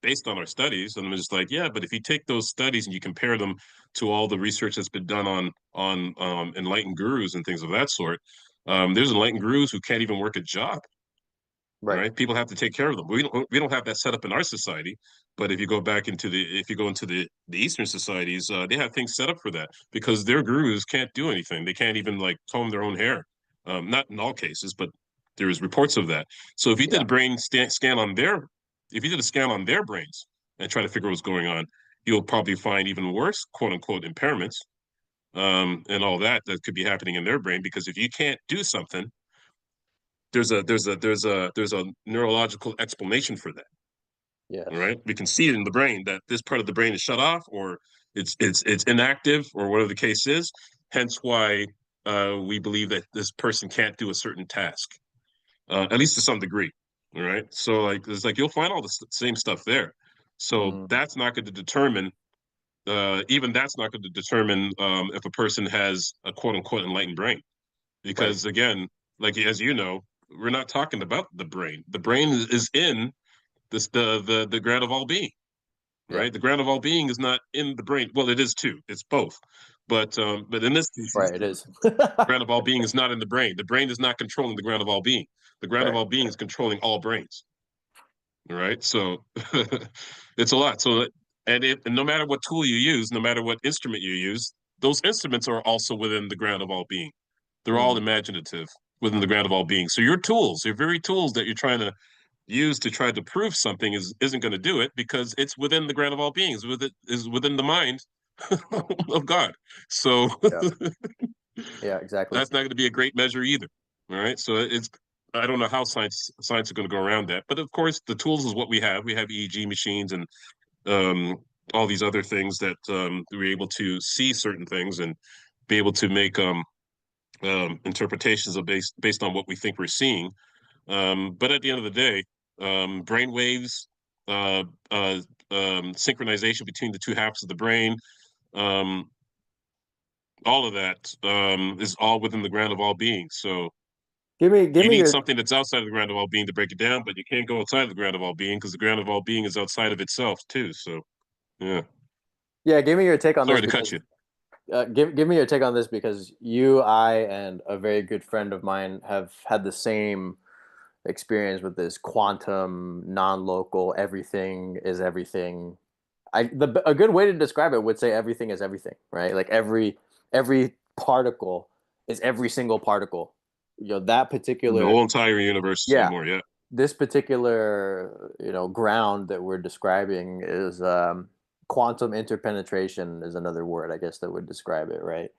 based on our studies. And I'm just like, yeah, but if you take those studies and you compare them to all the research that's been done on enlightened gurus and things of that sort, there's enlightened gurus who can't even work a job. Right. Right, people have to take care of them. We don't have that set up in our society, but if you go back into the if you go into the Eastern societies, they have things set up for that because their gurus can't do anything. They can't even like comb their own hair. Not in all cases, but there's reports of that. So if you did Yeah. a scan on their, if you did a scan on their brains and try to figure what's going on, you'll probably find even worse, quote unquote, impairments, and all that could be happening in their brain because if you can't do something, there's a neurological explanation for that. All Yes. right, we can see it in the brain that this part of the brain is shut off, or it's inactive, or whatever the case is. Hence, why we believe that this person can't do a certain task, at least to some degree. All right, so like it's like you'll find all the same stuff there. So Mm, that's not going to determine. Even that's not going to determine if a person has a quote unquote enlightened brain right. because again, like as you know, we're not talking about the brain. The brain is in this the ground of all being, Yeah. right? The ground of all being is not in the brain. Well, it is too. It's both. But in this case, Right. It is. the ground of all being is not in the brain. The brain is not controlling the ground of all being. The ground of Right. all being is controlling all brains. All right. So it's a lot. And no matter what tool you use, no matter what instrument you use, those instruments are also within the ground of all being. They're all Mm, imaginative within the ground of all being. So your tools, your very tools that you're trying to use to try to prove something isn't going to do it because it's within the ground of all beings, with it is within the mind of God. So yeah. Yeah. Exactly. that's not going to be a great measure either. All right. So it's I don't know how science is going to go around that, but of course the tools is what we have. We have EEG machines and um, all these other things that we're able to see certain things and be able to make interpretations of based on what we think we're seeing. But at the end of the day, brain waves, uh, uh, synchronization between the two halves of the brain, um, all of that is all within the ground of all beings. So Give you me need your something that's outside of the ground of all being to break it down, but you can't go outside of the ground of all being because the ground of all being is outside of itself too. So yeah, yeah. Give me your take on sorry this to cut because you. give me your take on this because you, I, and a very good friend of mine have had the same experience with this quantum, non-local, everything is everything. A good way to describe it would say everything is everything, right? Like every particle is every single particle. That The particular, whole entire universe is yeah, more. Yeah, this particular, ground that we're describing is quantum interpenetration is another word, I guess, that would describe it, right?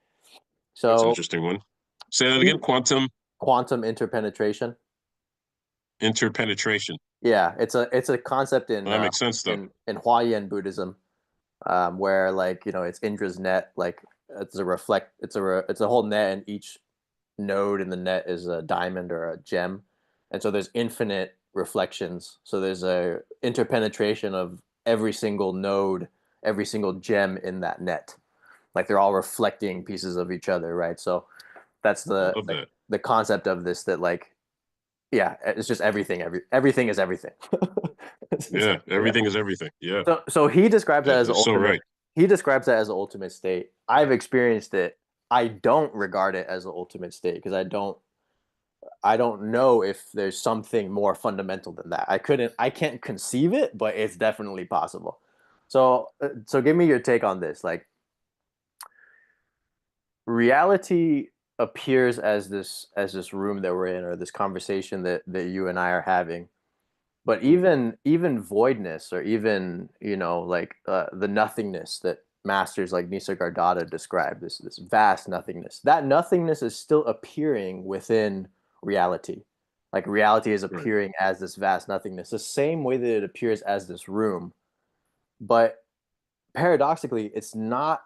that's an So interesting one. Say that again. he, Quantum quantum interpenetration. interpenetration. Yeah, it's a concept Well, that makes sense though. in Huayan Buddhism, where like it's Indra's net, like it's a whole net, and each node in the net is a diamond or a gem, and so there's infinite reflections. So there's a interpenetration of every single node, every single gem in that net, like they're all reflecting pieces of each other, right? So that's I the love like that. the concept of this that like yeah, it's just everything. Everything is everything. Yeah, Yeah. everything is everything. Yeah, So he describes that as the you're so ultimate. right. He describes that as the ultimate state. I've experienced it. I don't regard it as the ultimate state because I don't know if there's something more fundamental than that. I can't conceive it, but it's definitely possible. So give me your take on this. Like reality appears as this room that we're in or this conversation that you and I are having. But Mhm. even voidness or even like the nothingness that masters like Nisargadatta describe, this vast nothingness, that nothingness is still appearing within reality. Like reality is Right. appearing as this vast nothingness the same way that it appears as this room, but paradoxically it's not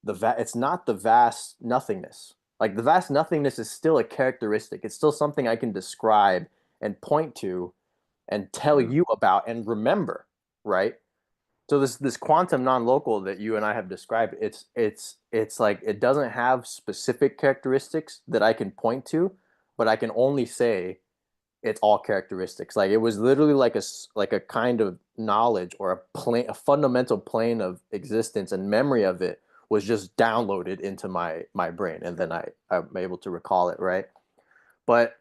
the vast nothingness. Like the vast nothingness is still a characteristic. It's still something I can describe and point to and tell Yeah. you about and remember, right? So this quantum non-local that you and I have described, it's like it doesn't have specific characteristics that I can point to, but I can only say it's all characteristics. Like it was literally like a kind of knowledge or a fundamental plane of existence, and memory of it was just downloaded into my brain, and then I'm able to recall it, right? But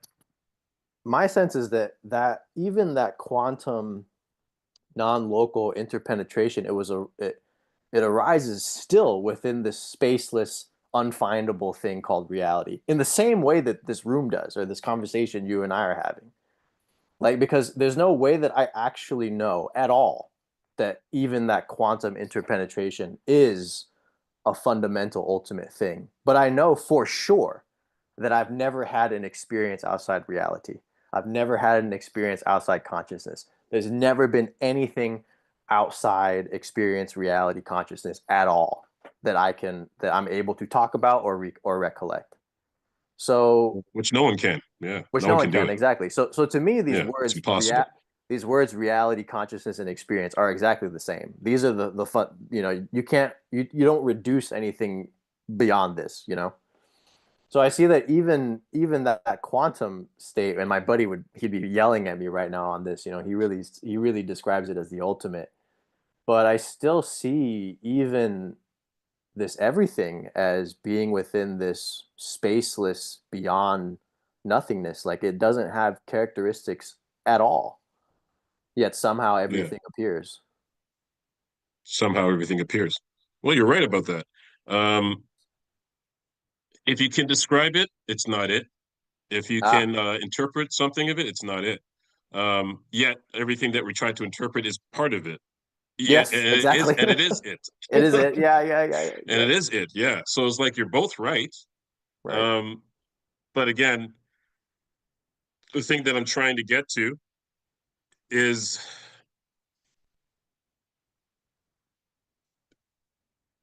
my sense is that even that quantum non-local interpenetration, it arises still within this spaceless, unfindable thing called reality, in the same way that this room does, or this conversation you and I are having. Like, because there's no way that I actually know at all that even that quantum interpenetration is a fundamental ultimate thing. But I know for sure that I've never had an experience outside reality. I've never had an experience outside consciousness. There's never been anything outside experience reality consciousness at all that I'm able to talk about or recollect. So, Which no one can. Yeah, which no no one one can do can, it. exactly. So to me, Yeah, it's impossible. these words reality, consciousness, and experience are exactly the same. These are the fun. You can't you don't reduce anything beyond this. So I see that even that quantum state, and my buddy he'd be yelling at me right now on this. He really describes it as the ultimate. But I still see even this everything as being within this spaceless beyond nothingness. Like it doesn't have characteristics at all, yet somehow Yeah, everything appears. somehow everything appears. Well, you're right about that. Um, if you can describe it, it's not it. If you Ah, can interpret something of it, it's not it. Yet everything that we try to interpret is part of it. Yeah, and yes, exactly. it is it. It is it. Yeah, yeah, yeah, yeah, And yeah. it is it. Yeah. So it's like you're both right. Right. Um, but again, the thing that I'm trying to get to is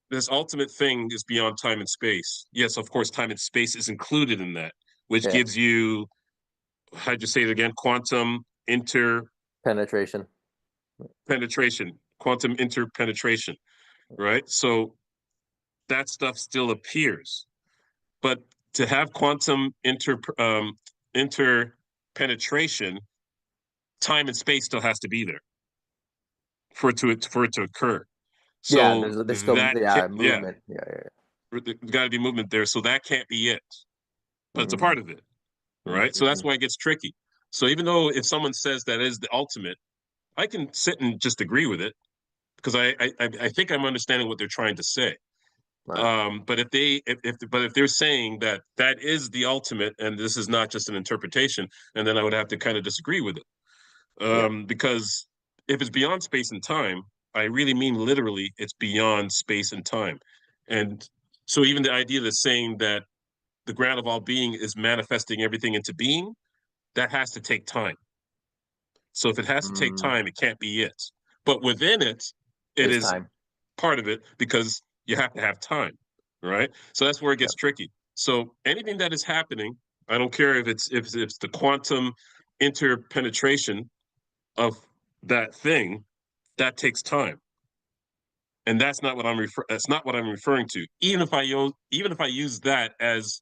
this ultimate thing is beyond time and space. Yes, of course, time and space is included in that, which Yeah. gives you, how'd you say it again? Penetration. Quantum interpenetration, right? So that stuff still appears. But to have quantum interpenetration, time and space still has to be there for it to occur. Yeah, So there's still, that yeah, yeah, movement. Yeah, yeah, there's got to be movement there. So that can't be it, yeah. but it's a part of it, right? So that's Mm-hmm. why it gets tricky. So even though if someone says that is the ultimate, I can sit and just agree with it because I think I'm understanding what they're trying to say. Right. But if they're saying that that is the ultimate and this is not just an interpretation, and then I would have to kind of disagree with it. Yeah. Because if it's beyond space and time, I really mean literally it's beyond space and time. And so even the idea that's saying that the ground of all being is manifesting everything into being, that has to take time. So if it has to take Mm, time, it can't be it. But within it, it is is time. part of it because you have to have time, right? So that's where it Yeah. gets tricky. So anything that is happening, I don't care if it's the quantum interpenetration of that thing, that takes time. And that's not what I'm referring to. Even if I use that as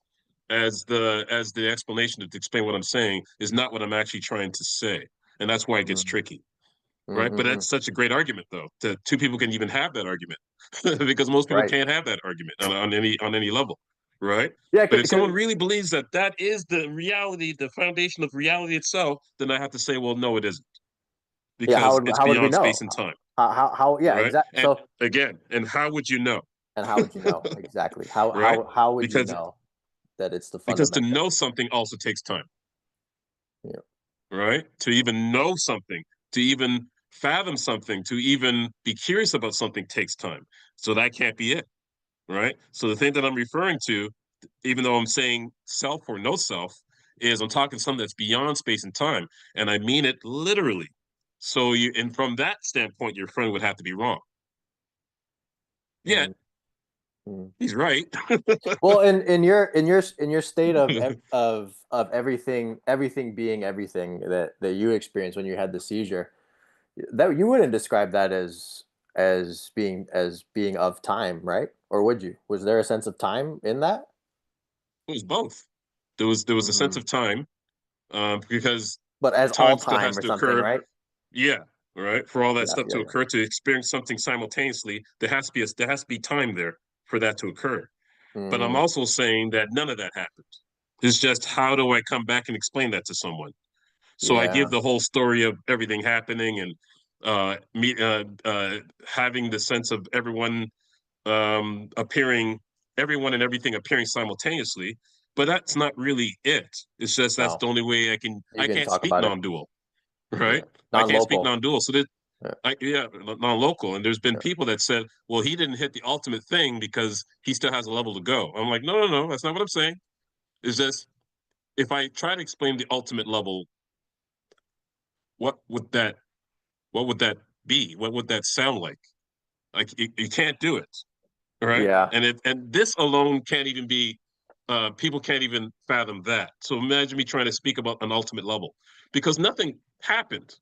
the explanation to explain what I'm saying is not what I'm actually trying to say. And that's why it gets Mm, tricky. Right. But mm-mm-mm. that's such a great argument though, that two people can even have that argument because most people Right. can't have that argument on any level. Right. Yeah, But if someone really believes that that is the reality, the foundation of reality itself, then I have to say, well, no, it isn't yeah. because it's How would we beyond know? space and time. Yeah, Right. exactly. And So, again, and how would you know? and how would you know exactly? How Right. how would you Because know that it's the to fundamental? know something also takes time. Yeah. Right. To even know something, to even fathom something, to even be curious about something takes time. So that can't be it. Right. So the thing that I'm referring to, even though I'm saying self or no self, is I'm talking something that's beyond space and time. And I mean it literally. So and from that standpoint, your friend would have to be wrong. Yet, Mm-hmm. Mm. He's right. Well, in your state of everything being everything that you experienced when you had the seizure, that you wouldn't describe that as being of time, right? Or would you? Was there a sense of time in that? It was both. There was a sense Mm. of time, because But as all time still time has or to something, occur. right? Yeah, right. For all that Yeah, stuff yeah, to yeah. occur, to experience something simultaneously, there has to be time there for that to occur. But I'm Mm, also saying that none of that happened. It's just, how do I come back and explain that to someone? So I give yeah. the whole story of everything happening, and me having the sense of appearing, everyone and everything appearing simultaneously. But that's not really it. It's just that's No, the only way I can. you I can can't talk speak about it. non-dual, Yeah, right? I can't speak non-local. non-dual. So that Yeah, yeah, non-local. And there's been yeah, people that said, well, he didn't hit the ultimate thing because he still has a level to go. I'm like, no, no, no, that's not what I'm saying. It's just, if I try to explain the ultimate level, what would that what would that be? What would that sound like? Like, you can't do it. All right. yeah, And this alone can't even be, people can't even fathom that. So imagine me trying to speak about an ultimate level, because nothing happened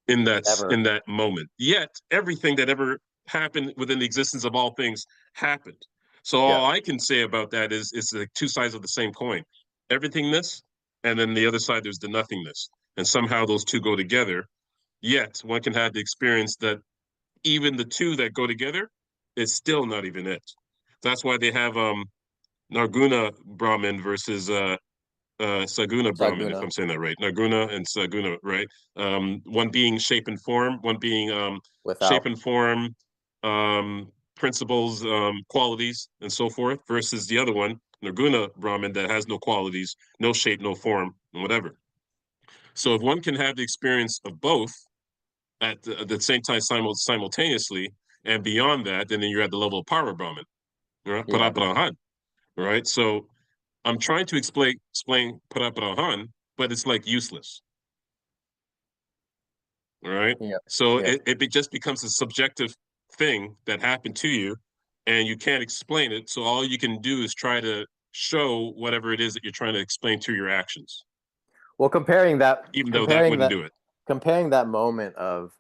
never. in that moment. Yet everything that ever happened within the existence of all things happened. So Yeah, all I can say about that is like two sides of the same coin. Everythingness, and then the other side there's the nothingness. And somehow those two go together. Yet one can have the experience that even the two that go together is still not even it. That's why they have Narguna Brahmin versus Saguna Brahman, if Saguna I'm saying that right. Narguna and Saguna, right? One being shape and form, one being shape without. and form, principles, qualities, and so forth, versus the other one, Narguna Brahman, that has no qualities, no shape, no form, and whatever. So if one can have the experience of both at the same time, simultaneously, and beyond that, then you're at the level of power Brahman, right? Yeah, Parabrahan, right? So I'm trying to explain Parabrahan, but it's like useless, all right? yeah, So yeah. it just becomes a subjective thing that happened to you, and you can't explain it. So all you can do is try to show whatever it is that you're trying to explain through your actions, Well, even though that wouldn't do it. comparing that moment of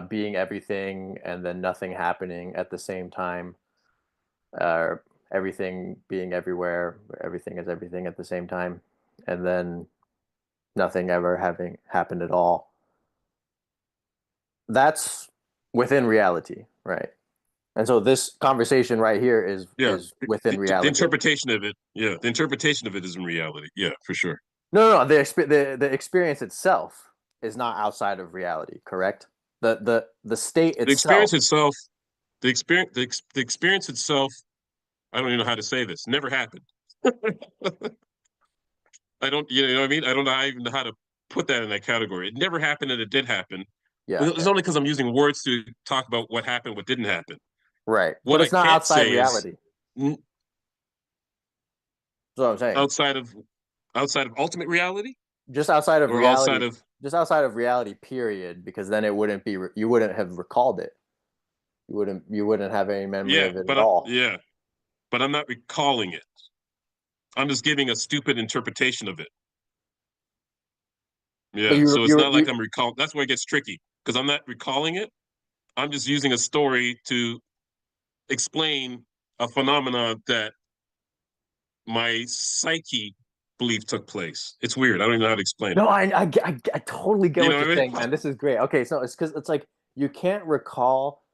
being everything and then nothing happening at the same time, uh, everything being everywhere, everything is everything at the same time, and then nothing ever having happened at all. That's within reality, right? And so this conversation right here is Yeah, is within the reality. interpretation of it. Yeah, the interpretation of it is in reality. Yeah, for sure. No, no, no. The experience itself is not outside of reality, correct? The state The itself. experience itself, the experience itself. I don't even know how to say this. Never happened. I don't, you know what I mean? I don't know even know how to put that in that category. It never happened, and it did happen. Yeah, It's yeah, only because I'm using words to talk about what happened, what didn't happen. right. But What I it's not can't outside say is, reality. That's what I'm saying. outside of ultimate reality, Just outside of or outside reality. of, Just outside of reality. Period. Because then it wouldn't be. You wouldn't have recalled it. You wouldn't have any memory yeah, of it at all. yeah, but I'm not recalling it. I'm just giving a stupid interpretation of it. But Yeah, you so it's you not like you I'm recalling. That's where it gets tricky, because I'm not recalling it. I'm just using a story to explain a phenomenon that my psyche believe took place. It's weird. I don't even know how to explain it. No, I totally get You know what you're what I saying, mean? man. This is great. Okay, so it's because it's like you can't recall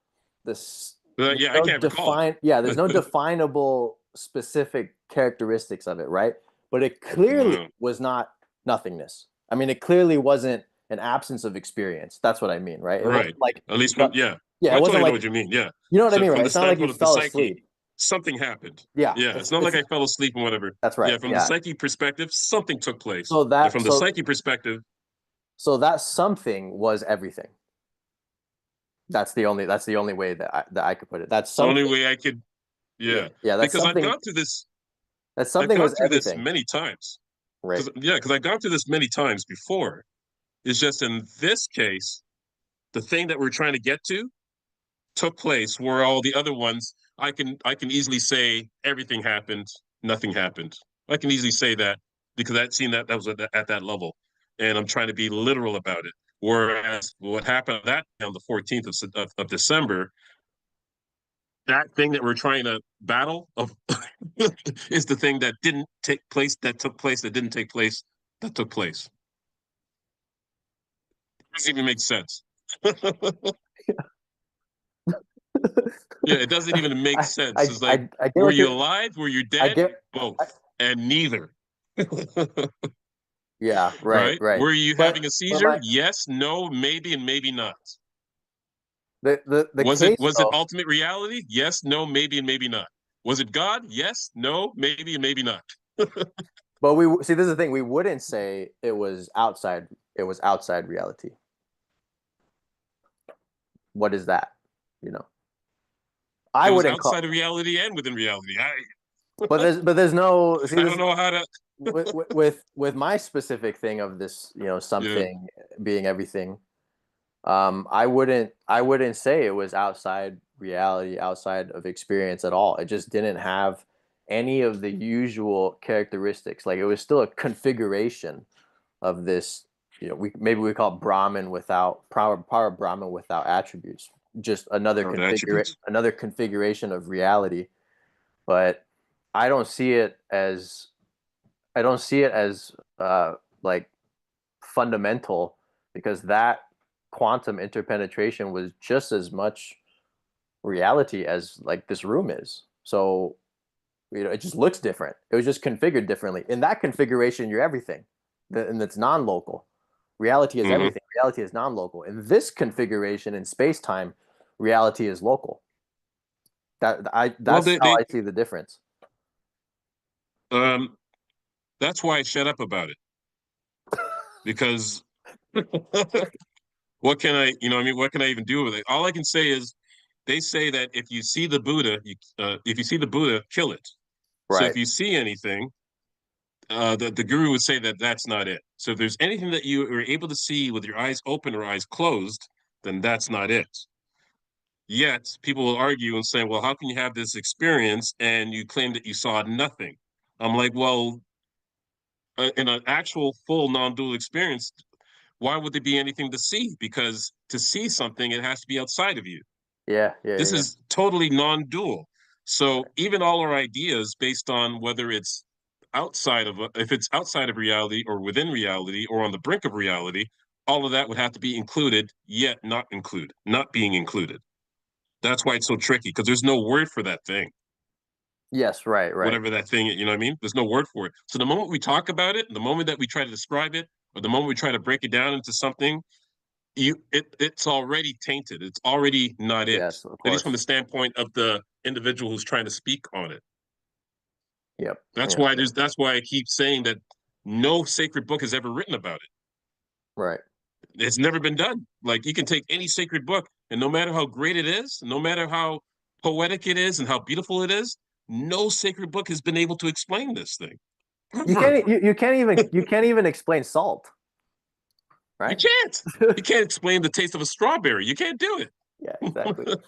this. There's Yeah, I no can't recall define. Yeah, there's no it. definable specific characteristics of it, right? But it clearly No. was not nothingness. I mean, it clearly wasn't an absence of experience. That's what I mean, right? It Right. wasn't like At you least when, felt. yeah. Yeah, Well, it I wasn't totally know like what you mean. Yeah. you know what I So mean, from right? the It's not like you standpoint of the fell psyche, asleep. something happened. Yeah, Yeah. It's not like I fell asleep and whatever. that's Yeah. right. From the Yeah. psyche perspective, something took place. So And that from the so psyche perspective, so that something was everything. That's the only way that I could put it. That's the only something. way I could, Yeah, yeah. yeah. That's Because something. That I've something gone was through this everything. many times. Right. Because I've gone through this many times before. It's just in this case, the thing that we're trying to get to took place where all the other ones I can easily say everything happened, nothing happened. I can easily say that because I'd seen that was at that level, and I'm trying to be literal about it. Whereas what happened that on the 14th of December, that thing that we're trying to battle of is the thing that didn't take place, that took place, that didn't take place, that took place. It doesn't even make sense. Yeah, it doesn't even make sense. It's like, I get were what you you're. alive? Were you I dead? get. Both, I, and neither. yeah, right, Right? right. Were you having a But seizure? my Yes, no, maybe, and maybe not. the Was it case was it though. ultimate reality? Yes, no, maybe, and maybe not. Was it God? Yes, no, maybe, and maybe not. But we see this is the thing. We wouldn't say it was outside. It was outside reality. What is that? You know, I It was wouldn't outside call. of reality and within reality. But there's no see I don't this know how to. with my specific thing of this. You know, Yeah, something being everything. I wouldn't say it was outside reality, outside of experience at all. It just didn't have any of the usual characteristics. Like it was still a configuration of this. You know, we call it Brahman without power Brahman without attributes. Just without attributes. another configuration of reality. But I don't see it as I don't see it as like fundamental because that quantum interpenetration was just as much reality as like this room is. So, you know, it just looks different. It was just configured differently. In that configuration, you're everything. And it's non-local. Reality is Hmm. everything. Reality is non-local. In this configuration in space-time, reality is local. Well, That's how I see the difference. um, that's why I shut up about it because what can I, I mean, what can I even do with it? All I can say is they say that if you see the Buddha, if you see the Buddha, kill it. So if Right. you see anything, the guru would say that that's not it. So if there's anything that you are able to see with your eyes open or eyes closed, then that's not it. Yet people will argue and say, well, how can you have this experience and you claim that you saw nothing? I'm like, well, in an actual full non-dual experience, why would there be anything to see? Because to see something, it has to be outside of you. Yeah, yeah, This yeah. is totally non-dual. So Right. even all our ideas based on whether it's if it's outside of reality or within reality or on the brink of reality, all of that would have to be included, yet not being included. That's why it's so tricky because there's no word for that thing, Yes, right, right. whatever that thing, you know what I mean? There's no word for it. So the moment we talk about it, the moment that we try to describe it, or the moment we try to break it down into something, it's already tainted. It's already not it. Yes, of At least from the course. standpoint of the individual who's trying to speak on it. Yep. That's Yep. why Yep. I keep saying that no sacred book has ever written about it. Right. It's never been done. Like you can take any sacred book, and no matter how great it is, no matter how poetic it is and how beautiful it is, no sacred book has been able to explain this thing. You Ever. can't you can't even explain salt, You right? can't. You can't explain the taste of a strawberry. You can't do Yeah, exactly. it.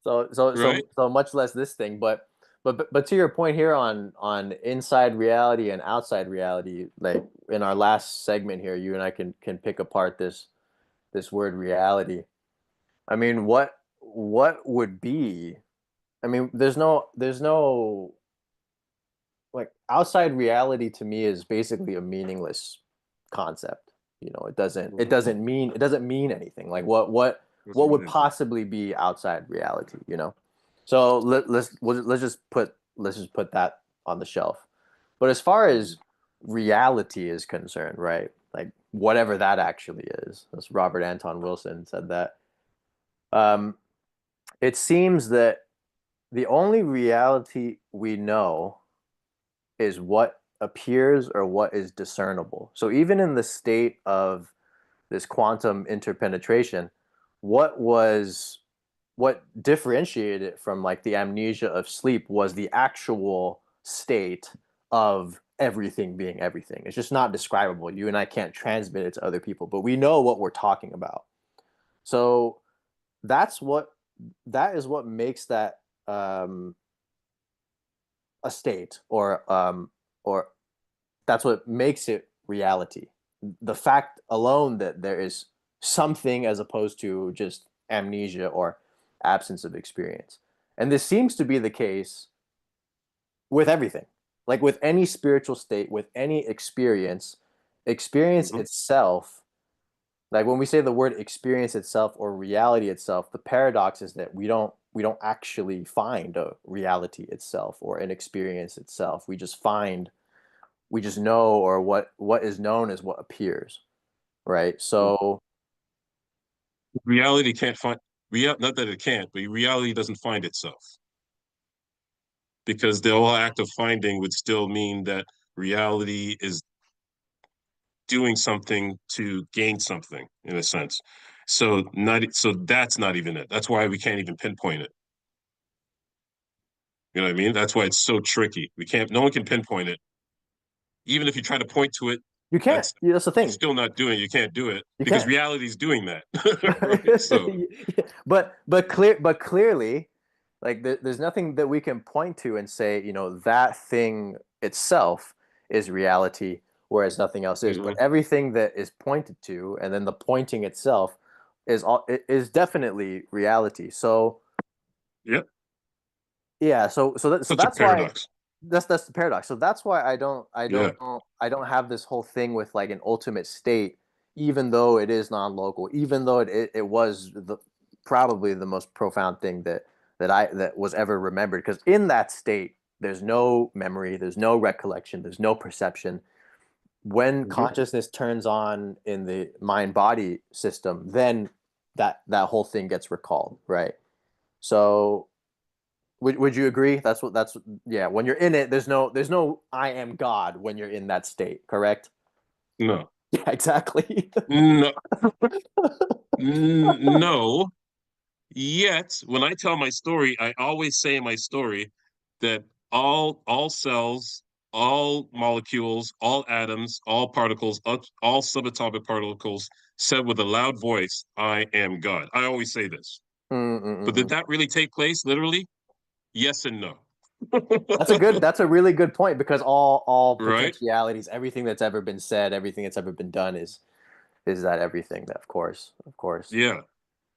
So so Right? so so much less this thing, but to your point here on inside reality and outside reality, like in our last segment here, you and I can pick apart this word reality. I mean, what would be? I mean, there's no like outside reality to me is basically a meaningless concept. You know, it doesn't mean anything. Like what Doesn't mean would anything. possibly be outside reality, you know? So let's just put that on the shelf. But as far as reality is concerned, right? Like whatever that actually is. As Robert Anton Wilson said that. Um, it seems that the only reality we know is what appears or what is discernible. So even in the state of this quantum interpenetration, what was what differentiated it from like the amnesia of sleep was the actual state of everything being everything. It's just not describable. You and I can't transmit it to other people, but we know what we're talking about. So that's what that is what makes that um, a state, or that's what makes it reality. The fact alone that there is something as opposed to just amnesia or absence of experience. And this seems to be the case with everything. Like with any spiritual state, with any experience, experience Mhm. itself, like when we say the word experience itself or reality itself, the paradox is that we don't actually find a reality itself or an experience itself. We just know, or what is known is what appears, right? So Reality can't find not that it can't, but reality doesn't find itself because the whole act of finding would still mean that reality is doing something to gain something in a sense. So that's not even it. That's why we can't even pinpoint it. You know what I mean? That's why it's so tricky. We can't. No one can pinpoint it. Even if you try to point to it, you can't. that's That's the you're thing. still not doing it. You can't do it You because can't. reality is doing that, right? So But clearly, like there's nothing that we can point to and say, that thing itself is reality, whereas nothing else is. But mhm. everything that is pointed to, and then the pointing itself, is definitely reality. So Yep, yeah, so such a that's why paradox. that's the paradox. So that's why Yeah. I don't have this whole thing with like an ultimate state, even though it is non-local, even though it was probably the most profound thing that was ever remembered. Because in that state, there's no memory, there's no recollection, there's no perception. When Mhm. consciousness turns on in the mind-body system, then that whole thing gets recalled, right? So would you agree? That's yeah. When you're in it, there's no I am God when you're in that state, correct? No, Yeah, exactly. no, no. Yet, when I tell my story, I always say in my story that all cells, all molecules, all atoms, all particles, all subatomic particles said with a loud voice, "I am God." I always say this. But did Mm-mm-mm. that really take place literally? Yes and no. That's a really good point because all Right? potentialities, everything that's ever been said, everything that's ever been done is that everything that of course. Yeah.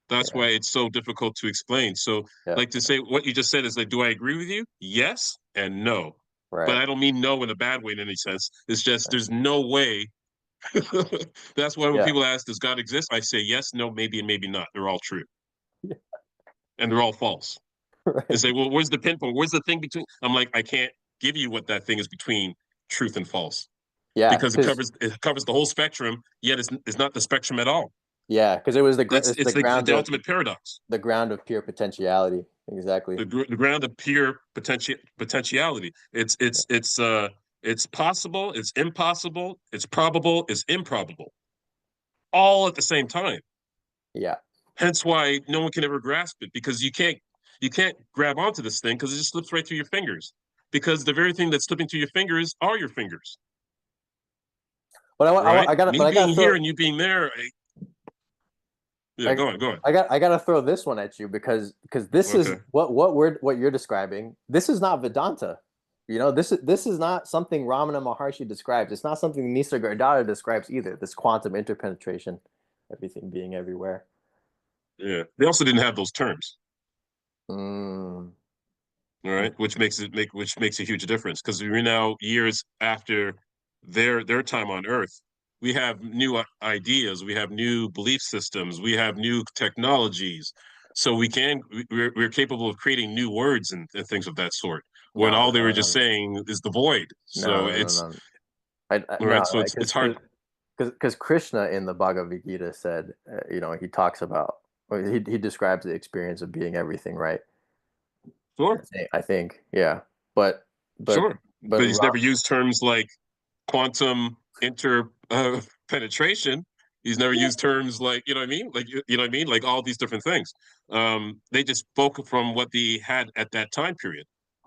That's Yeah. why it's so difficult to explain. So, Yeah. like to say what you just said is like, do I agree with you? Yes and no. But Right. I don't mean no in a bad way in any sense. It's just Right. there's no way. That's why when Yeah. people ask, does God exist? I say yes, no, maybe, and maybe not. They're all true. Yeah. And they're all false. And Right. say, well, where's the pinpoint? Where's the thing between? I'm like, I can't give you what that thing is between truth and false. Yeah, Because because it covers the whole spectrum, yet it's not the spectrum at all. yeah, because That's it's the it's ground the of ultimate paradox. the ground of pure potentiality. Exactly. The ground of pure potentiality. Yeah. It's possible, it's impossible, it's probable, it's improbable, all at the same time. Yeah. Hence why no one can ever grasp it because you can't grab onto this thing because it just slips right through your fingers. Because the very thing that's slipping through your fingers are your fingers, But right? I got Me but I being gotta here throw and you being there. Yeah, I go on, go on. I gotta throw this one at you because this is Okay. what you're describing. This is not Vedanta. This is not something Ramana Maharshi describes. It's not something Nisargadatta describes either. This quantum interpenetration, everything being everywhere. Yeah. They also didn't have those terms. Mm, All mm, right, which makes a huge difference because we're now years after their time on Earth. We have new ideas, we have new belief systems, we have new technologies, so we're capable of creating new words and things of that sort. When no, all they no, were no, just no, saying is the void. no, So no, no, it's no. all right. No, So it's hard. because Krishna in the Bhagavad Gita said, he talks about, or he describes the experience of being everything, right? Sure, I think, yeah. But but sure, but but he's Ra never used terms like quantum penetration. He's never used terms like you know what I mean, like you know what I mean, like all these different things. They just spoke from what they had at that time period.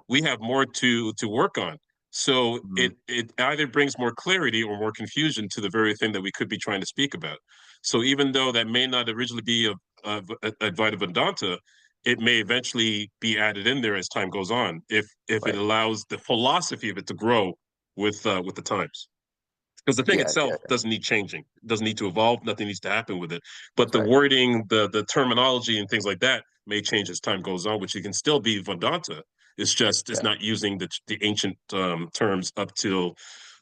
We have more to work on, so Mhm. it either brings more clarity or more confusion to the very thing that we could be trying to speak about. So even though that may not originally be of Advaita Vedanta, it may eventually be added in there as time goes on, if it Right. allows the philosophy of it to grow with the times. Because the thing Yeah, itself yeah, yeah. doesn't need changing, it doesn't need to evolve, nothing needs to happen with it. But That's the right. wording, the terminology, and things like that may change as time goes on, which it can still be Vedanta. It's just it's Yeah. not using the ancient terms up till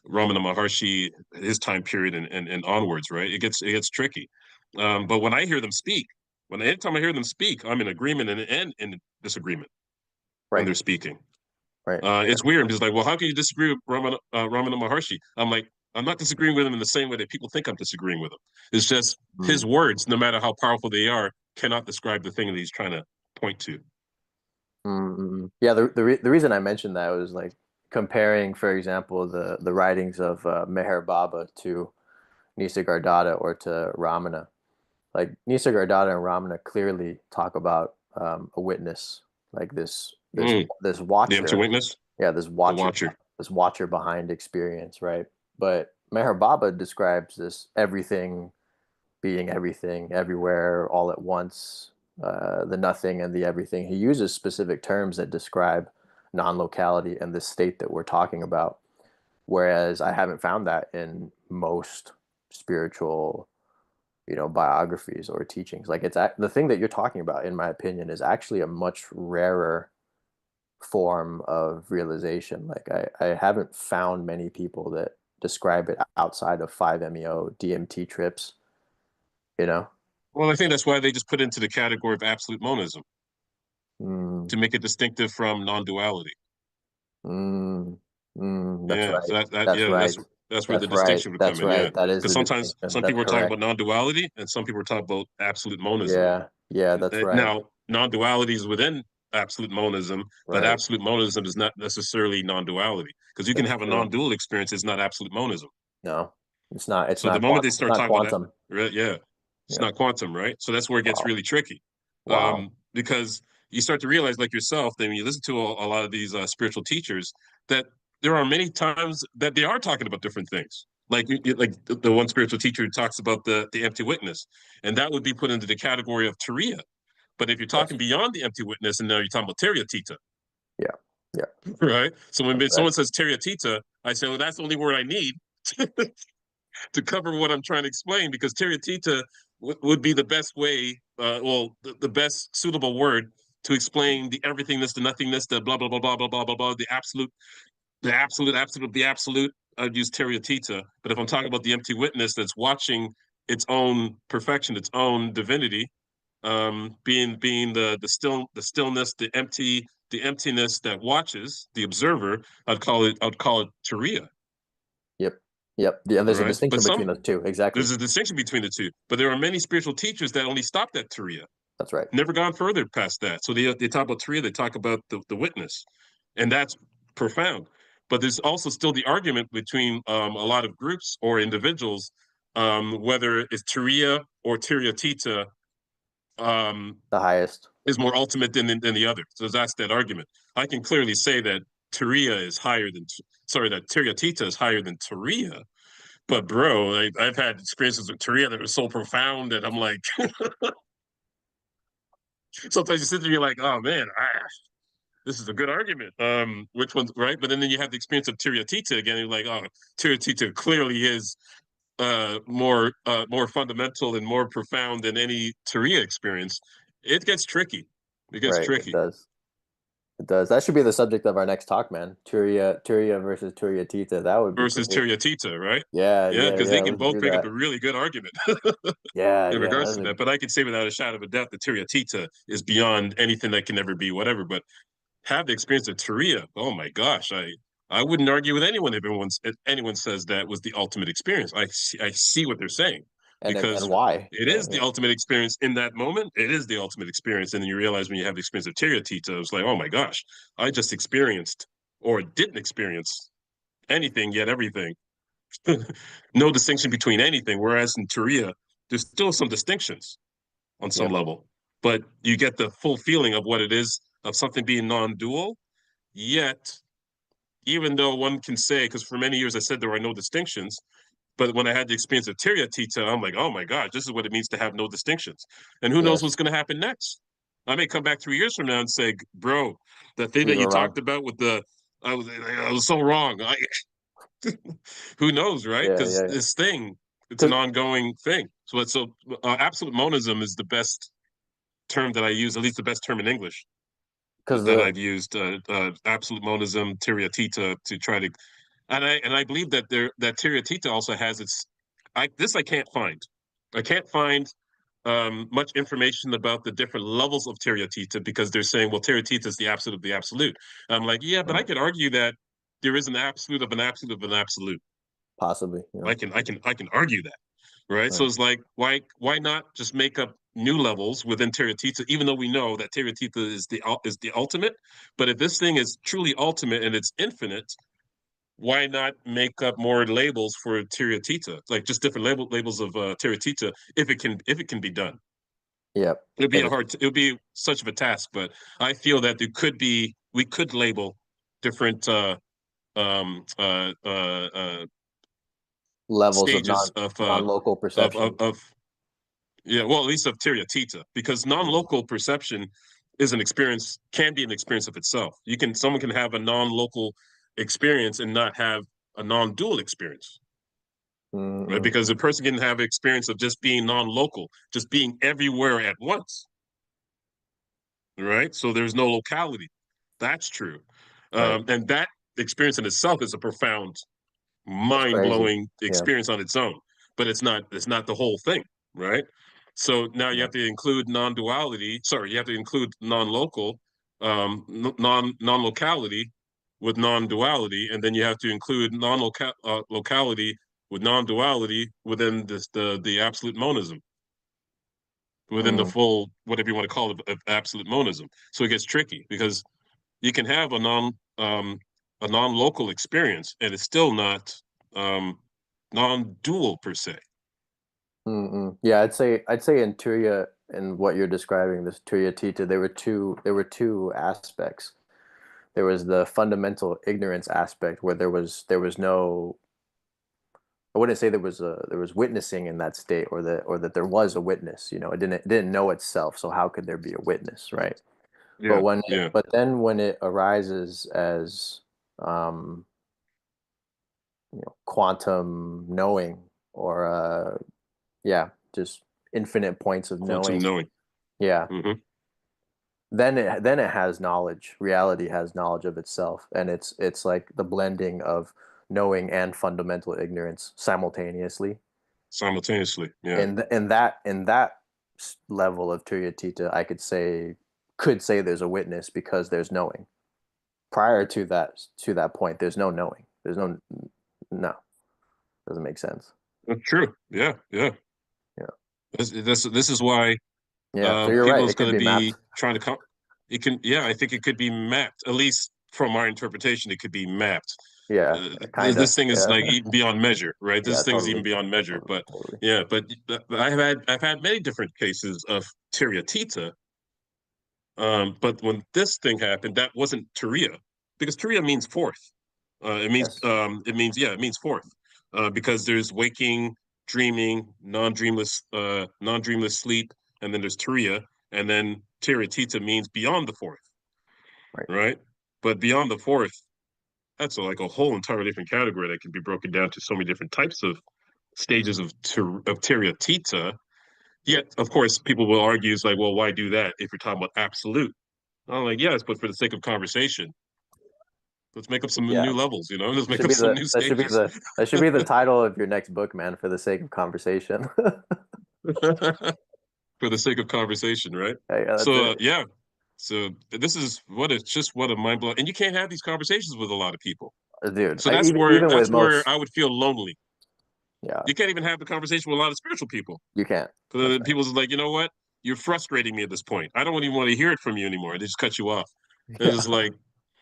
Ramana Maharshi, his time period, and onwards, right? It gets tricky. But when I hear them speak, anytime I hear them speak, I'm in agreement and in disagreement when Right. they're speaking. Right. It's weird. I'm just like, well, how can you disagree with Ramana Maharshi? I'm like, I'm not disagreeing with him in the same way that people think I'm disagreeing with him. It's just his Mm. words, no matter how powerful they are, cannot describe the thing that he's trying to point to. Mm-mm. Yeah, the reason I mentioned that was like comparing, for example, the writings of Meher Baba to Nisargadatta or to Ramana. Like Nisargadatta and Ramana clearly talk about a witness, like Mm, this the empty watcher, witness, yeah, the watcher. this watcher behind experience, right? But Meher Baba describes this everything being everything, everywhere, all at once, the nothing and the everything. He uses specific terms that describe non-locality and the state that we're talking about. Whereas I haven't found that in most spiritual, biographies or teachings. Like the thing that you're talking about, in my opinion, is actually a much rarer form of realization. Like I haven't found many people that describe it outside of 5-MeO DMT trips, you know? Well, I think that's why they just put into the category of absolute monism Mm, to make it distinctive from non-duality. mm, that's Yeah, so right. that That's yeah, right. that's where the That's right. distinction would come That's in. Yeah, right. That is because the sometimes distinction. some That's people are talking about correct. non-duality, and some people are talking about absolute monism. Yeah. Yeah, that's right. Now, non-duality is within absolute monism, but Right. absolute monism is not necessarily non-duality because you can That's have a true. non-dual experience. It's not absolute monism. No, it's not. It's So the not moment they quantum. It's start not talking about that, quantum. right, yeah, it's Yeah. not quantum, right? So that's where it gets Wow. really tricky, Wow. because you start to realize, like yourself, that when you listen to a lot of these spiritual teachers, that there are many times that they are talking about different things. Like the one spiritual teacher who talks about the empty witness, and that would be put into the category of Turiya. But if you're talking Yes. beyond the empty witness, and now you're talking about Turiya-tita, Yeah. Yeah. right? So when That's right. someone says Turiya-tita, I say, well, that's the only word I need to cover what I'm trying to explain, because Turiyatita would be the best way, the best suitable word to explain the everythingness, the nothingness, the blah blah blah blah blah blah blah blah, the absolute. I'd use Turiyatita. But if I'm talking about the empty witness that's watching its own perfection, its own divinity, being the stillness, the emptiness that watches the observer, I'd call it Turiya. Yep. Yep. Yeah. All There's a right, but distinction between those two. Exactly. there's a distinction between the two, but there are many spiritual teachers that only stopped at Turiya, That's right. never gone further past that. So they talk about Turiya, they talk about the witness, and that's profound. But there's also still the argument between a lot of groups or individuals, whether it's Turiya or Turiyatita um, The highest. is more ultimate than the other. So that's that argument. I can clearly say that Turiya is higher than, sorry, that Turiyatita is higher than Turiya. But bro, I've had experiences with Turiya that are so profound that I'm like, sometimes you sit there, and you're like, oh man, this is a good argument. Which one's right? But then you have the experience of Turiya-tita again. You're like, oh, Turiya-tita clearly is more fundamental and more profound than any Turiya experience. It gets tricky. It gets Right. It tricky does. It does. That should be the subject of our next talk, man. Turiya versus Tita. That would be versus great. Turiya-tita, right? Yeah. Yeah, Yeah. because Yeah. they can Let's both do bring up a that. really good argument Yeah. in Yeah. regards to that. But I can say without a shadow of a doubt that Turiya-tita is beyond anything that can ever be whatever. But have the experience of Turiya. Oh my gosh, I wouldn't argue with anyone if anyone says that was the ultimate experience. I see what they're saying, And because why? it Yeah. is the Yeah. ultimate experience in that moment. It is the ultimate experience, and then you realize when you have the experience of Tita, it's like, oh my gosh, I just experienced or didn't experience anything yet everything. No distinction between anything. Whereas in Turiya, there's still some distinctions on some Yep. level, but you get the full feeling of what it is of something being non-dual. Yet, even though one can say, because for many years I said there are no distinctions, but when I had the experience of Turiya-tita, I'm like, oh my God, this is what it means to have no distinctions. And who knows Yes. what's going to happen next? I may come back 3 years from now and say, bro, that thing You that you were wrong. talked about with the I was so wrong. Who knows, right? Yeah, Because yeah, yeah. this thing, it's an Because ongoing thing. Absolute monism is the best term that I use, at least the best term in English because that the I've used. Absolute monism, Turiya-tita, to try to, and I believe that that Turiyatita also has its. I can't find. I can't find much information about the different levels of Turiyatita because they're saying, well, Turiyatita is the absolute of the absolute. I'm like, yeah, but I mm, could argue that there is an absolute of an absolute of an absolute. possibly, I can argue that, right? So right. it's like, why not just make up new levels within Tita, even though we know that Tita is the ultimate. But if this thing is truly ultimate and it's infinite, why not make up more labels for Tita, like just different labels of Tita, if it can be done. Yep. If it, It would be such of a task, but I feel that we could label different levels of stages of non-local of perception. of, of yeah, well, at least of Tita, because Mm, non-local perception can be an experience of itself. Someone can have a non-local experience and not have a non-dual experience, mm, right? mm, Because a person can have experience of just being non-local, just being everywhere at once, right? So there's no locality. That's true, right. and that experience in itself is a profound That's crazy. mind-blowing Yeah. experience on its own, but it's not the whole thing, right? So now you Yeah. have to include non-duality. Sorry, you have to include non-local, non-locality with non-duality, and then you have to include locality with non-duality within the absolute monism, within the Mm, full whatever you want to call it, of absolute monism. So it gets tricky because you can have a non-local experience and it's still not um non-dual per se. mm, mm. Yeah, I'd say in Turiya and what you're describing, this Turiya-tita, there were two aspects. There was the fundamental ignorance aspect where there was no, I wouldn't say there was witnessing in that state, or that there was a witness. It didn't know itself, so how could there be a witness, right? But Yeah, yeah. then when it arises as um, quantum knowing, or yeah, just infinite points of Quantum knowing, knowing. yeah, Hmm. then it has knowledge. Reality has knowledge of itself, and it's like the blending of knowing and fundamental ignorance simultaneously. Simultaneously. Yeah. In that level of Turiyatita, I could say there's a witness because there's knowing. Prior to that point, there's no knowing. There's no, doesn't make sense. That's true. Yeah, yeah. Yeah. This is why Yeah. So you're right. people It is could going to be be mapped. trying to come. It can, yeah, I think it could be mapped, at least from our interpretation, it could be mapped. Yeah. Kinda. This thing is Yeah. like even beyond measure, right? Yeah. This thing is even Totally. beyond measure. Totally. But Totally. yeah, but I've had many different cases of Tita. But when this thing happened, that wasn't Turiya, because Turiya means fourth. Yes. It means fourth, because there's waking, dreaming, non-dreamless sleep, and then there's Turiya, and then Tita means beyond the fourth, Right. right? But beyond the fourth, that's like a whole entire different category that can be broken down to so many different types of stages of Tita. Yeah. Yet, of course, people will argue, it's like, well, why do that if you're talking about absolute? I'm like, yes, but for the sake of conversation, let's make up some Yeah. new levels, you know? Let's That make should up be some the new that should be stages. the that should be the title of your next book, man. For the sake of conversation. For the sake of conversation, right? Hey, that's So it, yeah, so this is what a mind blowing, and you can't have these conversations with a lot of people. dude. So Even with that's where most, I would feel lonely. yeah, You can't even have the conversation with a lot of spiritual people. you can't. That's Because right. people's like, you know what? You're frustrating me at this point. I don't even want to hear it from you anymore. They just cut you off. And it's just Yeah. like,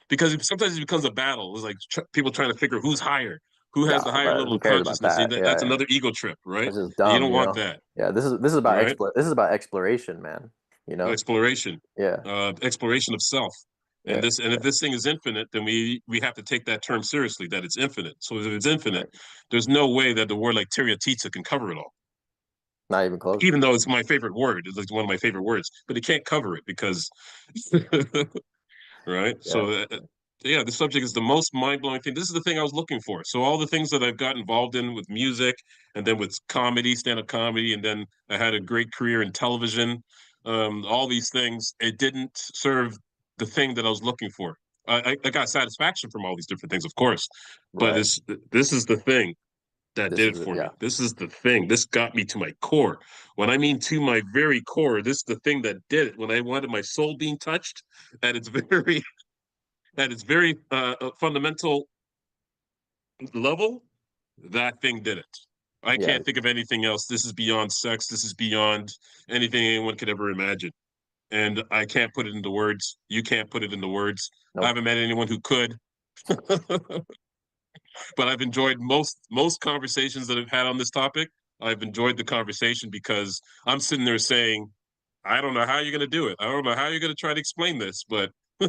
because sometimes it becomes a battle. It's like people trying to figure who's higher, who has Nah, the higher but level who of cares about consciousness. that? That's Yeah, yeah. another ego trip, right? That's just And you dumb, don't want that, Yeah, right? this is about exploration, man. You know? Exploration, Yeah, exploration of self. yeah, And if yeah. this thing is infinite, then we have to take that term seriously, that it's infinite. So if it's infinite, Right. there's no way that the word like Turiya-tita can cover it all. Not even close. Even though it's my favorite word, it's like one of my favorite words, but it can't cover it because right? Yeah. So, yeah, the subject is the most mind-blowing thing. This is the thing I was looking for. So all the things that I've got involved in with music, and then with comedy, stand-up comedy, and then I had a great career in television. All these things, it didn't serve the thing that I was looking for. I got satisfaction from all these different things, of course, but Right. this is the thing that This did it is it. for Yeah. me. This is the thing. This got me to my core. When I mean to my very core, this is the thing that did it. When I wanted my soul being touched at its very fundamental level, that thing did it. I Yeah. can't think of anything else. This is beyond sex. This is beyond anything anyone could ever imagine. And I can't put it into words. You can't put it into words. I Nope. haven't met anyone who could, but I've enjoyed most conversations that I've had on this topic. I've enjoyed the conversation because I'm sitting there saying, I don't know how you're going to do it. I don't know how you're going to try to explain this, but But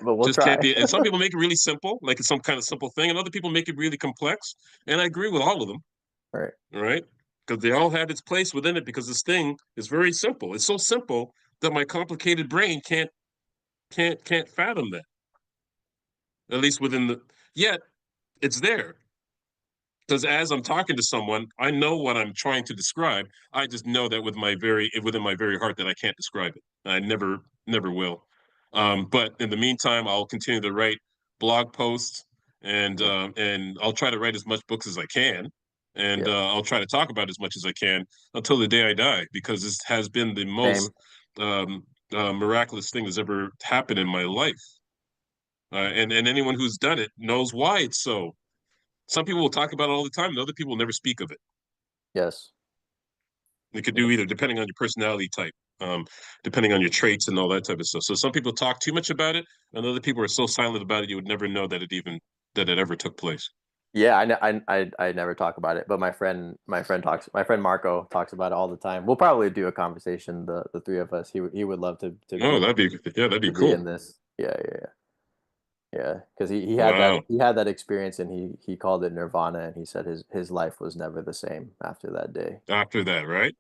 we'll just can't try. be. And some people make it really simple, like it's some kind of simple thing, and other people make it really complex. And I agree with all of them, Right. right? Because they all have its place within it. Because this thing is very simple. It's so simple that my complicated brain can't fathom that. At least within the yet it's there. Because as I'm talking to someone, I know what I'm trying to describe. I just know that within my very heart that I can't describe it. I never will. But in the meantime, I'll continue to write blog posts, Yep. and I'll try to write as much books as I can, and Yep. I'll try to talk about as much as I can until the day I die, because this has been the most Same. um, miraculous thing that's ever happened in my life. And anyone who's done it knows why it's so. Some people will talk about it all the time, and other people will never speak of it. Yes. It could do Yep. either, depending on your personality type, depending on your traits and all that type of stuff. So some people talk too much about it, and other people are so silent about it you would never know that it ever took place. Yeah, I never talk about it, but my friend Marco talks about it all the time. We'll probably do a conversation, the three of us. He would love to Oh, be that'd be to be cool. in this. Yeah, yeah, yeah. Because Wow. he had that experience and he called it nirvana and he said his life was never the same after that day. After that, right?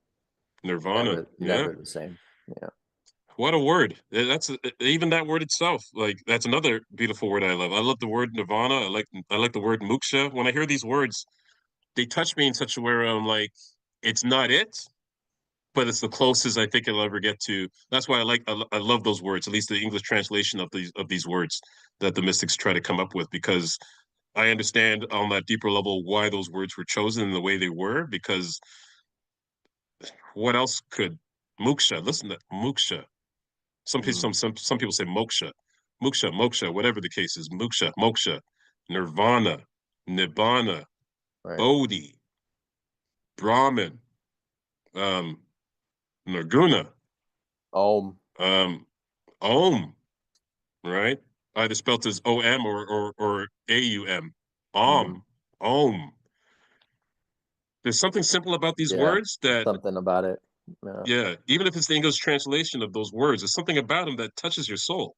Nirvana. Yeah. Never the same. Yeah. What a word. Even that word itself. Like that's another beautiful word I love. I love the word nirvana. I like the word moksha. When I hear these words, they touch me in such a way where I'm like, it's not it, but it's the closest I think I'll ever get to. That's why I love those words, at least the English translation of these words that the mystics try to come up with, because I understand on that deeper level why those words were chosen in the way they were. Because what else could muksha? Listen to muksha. Mm, Some people say moksha, moksha, whatever the case is, muksha, moksha, nirvana, nibbana, right. bodhi, Brahman, um, nirguna, Om. um, om, right? Either spelled as O-M or A-U-M. Mm, Om. There's something simple about these yeah. words that, Something about it. Yeah. yeah, even if it's the English translation of those words, there's something about them that touches your soul,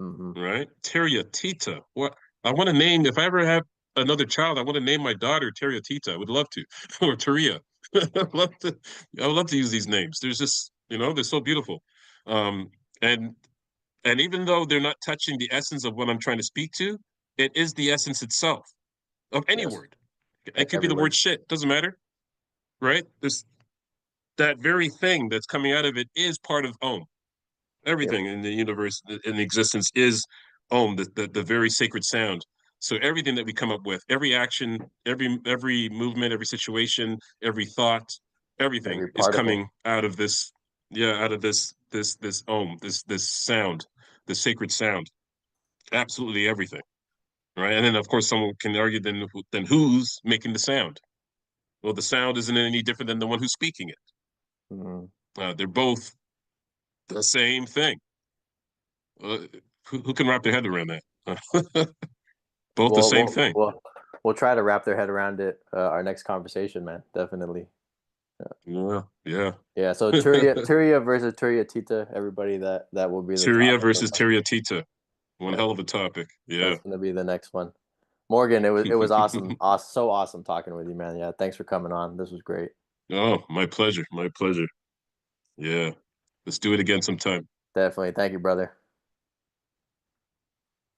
Hmm. right? Turiya-tita. What I want to name, if I ever have another child, I want to name my daughter Turiya-tita. I would love to, or Turiya. I'd love to. I would love to use these names. There's just, they're so beautiful. Um, and And even though they're not touching the essence of what I'm trying to speak to, it is the essence itself of any Yes. word. It could be Every the word word. shit, doesn't matter, right? This that very thing that's coming out of it is part of Om. Yep. Everything in the universe, in existence, is Om, the very sacred sound. So everything that we come up with, every action, every movement, every situation, every thought, everything Every is particle. coming out of this, yeah, out of this Om, this sound, the sacred sound. Absolutely everything, right? And then of course someone can argue then who's making the sound? Well, the sound isn't any different than the one who's speaking it. Mm. They're both the same thing. Uh, who can wrap their head around that? Both the Well, same thing. we'll try to wrap their head around it. Our next conversation, man, definitely. Yeah. Yeah, yeah. Yeah. So Turiya versus Turiya-tita. Everybody, that will be the Tyria topic of versus Turiyatita. One yeah. hell of a topic. Yeah. That's gonna be the next one. Morgan, it was awesome. So awesome talking with you, man. Yeah. Thanks for coming on. This was great. Oh, my pleasure. My pleasure. Yeah. Let's do it again sometime. Definitely. Thank you, brother.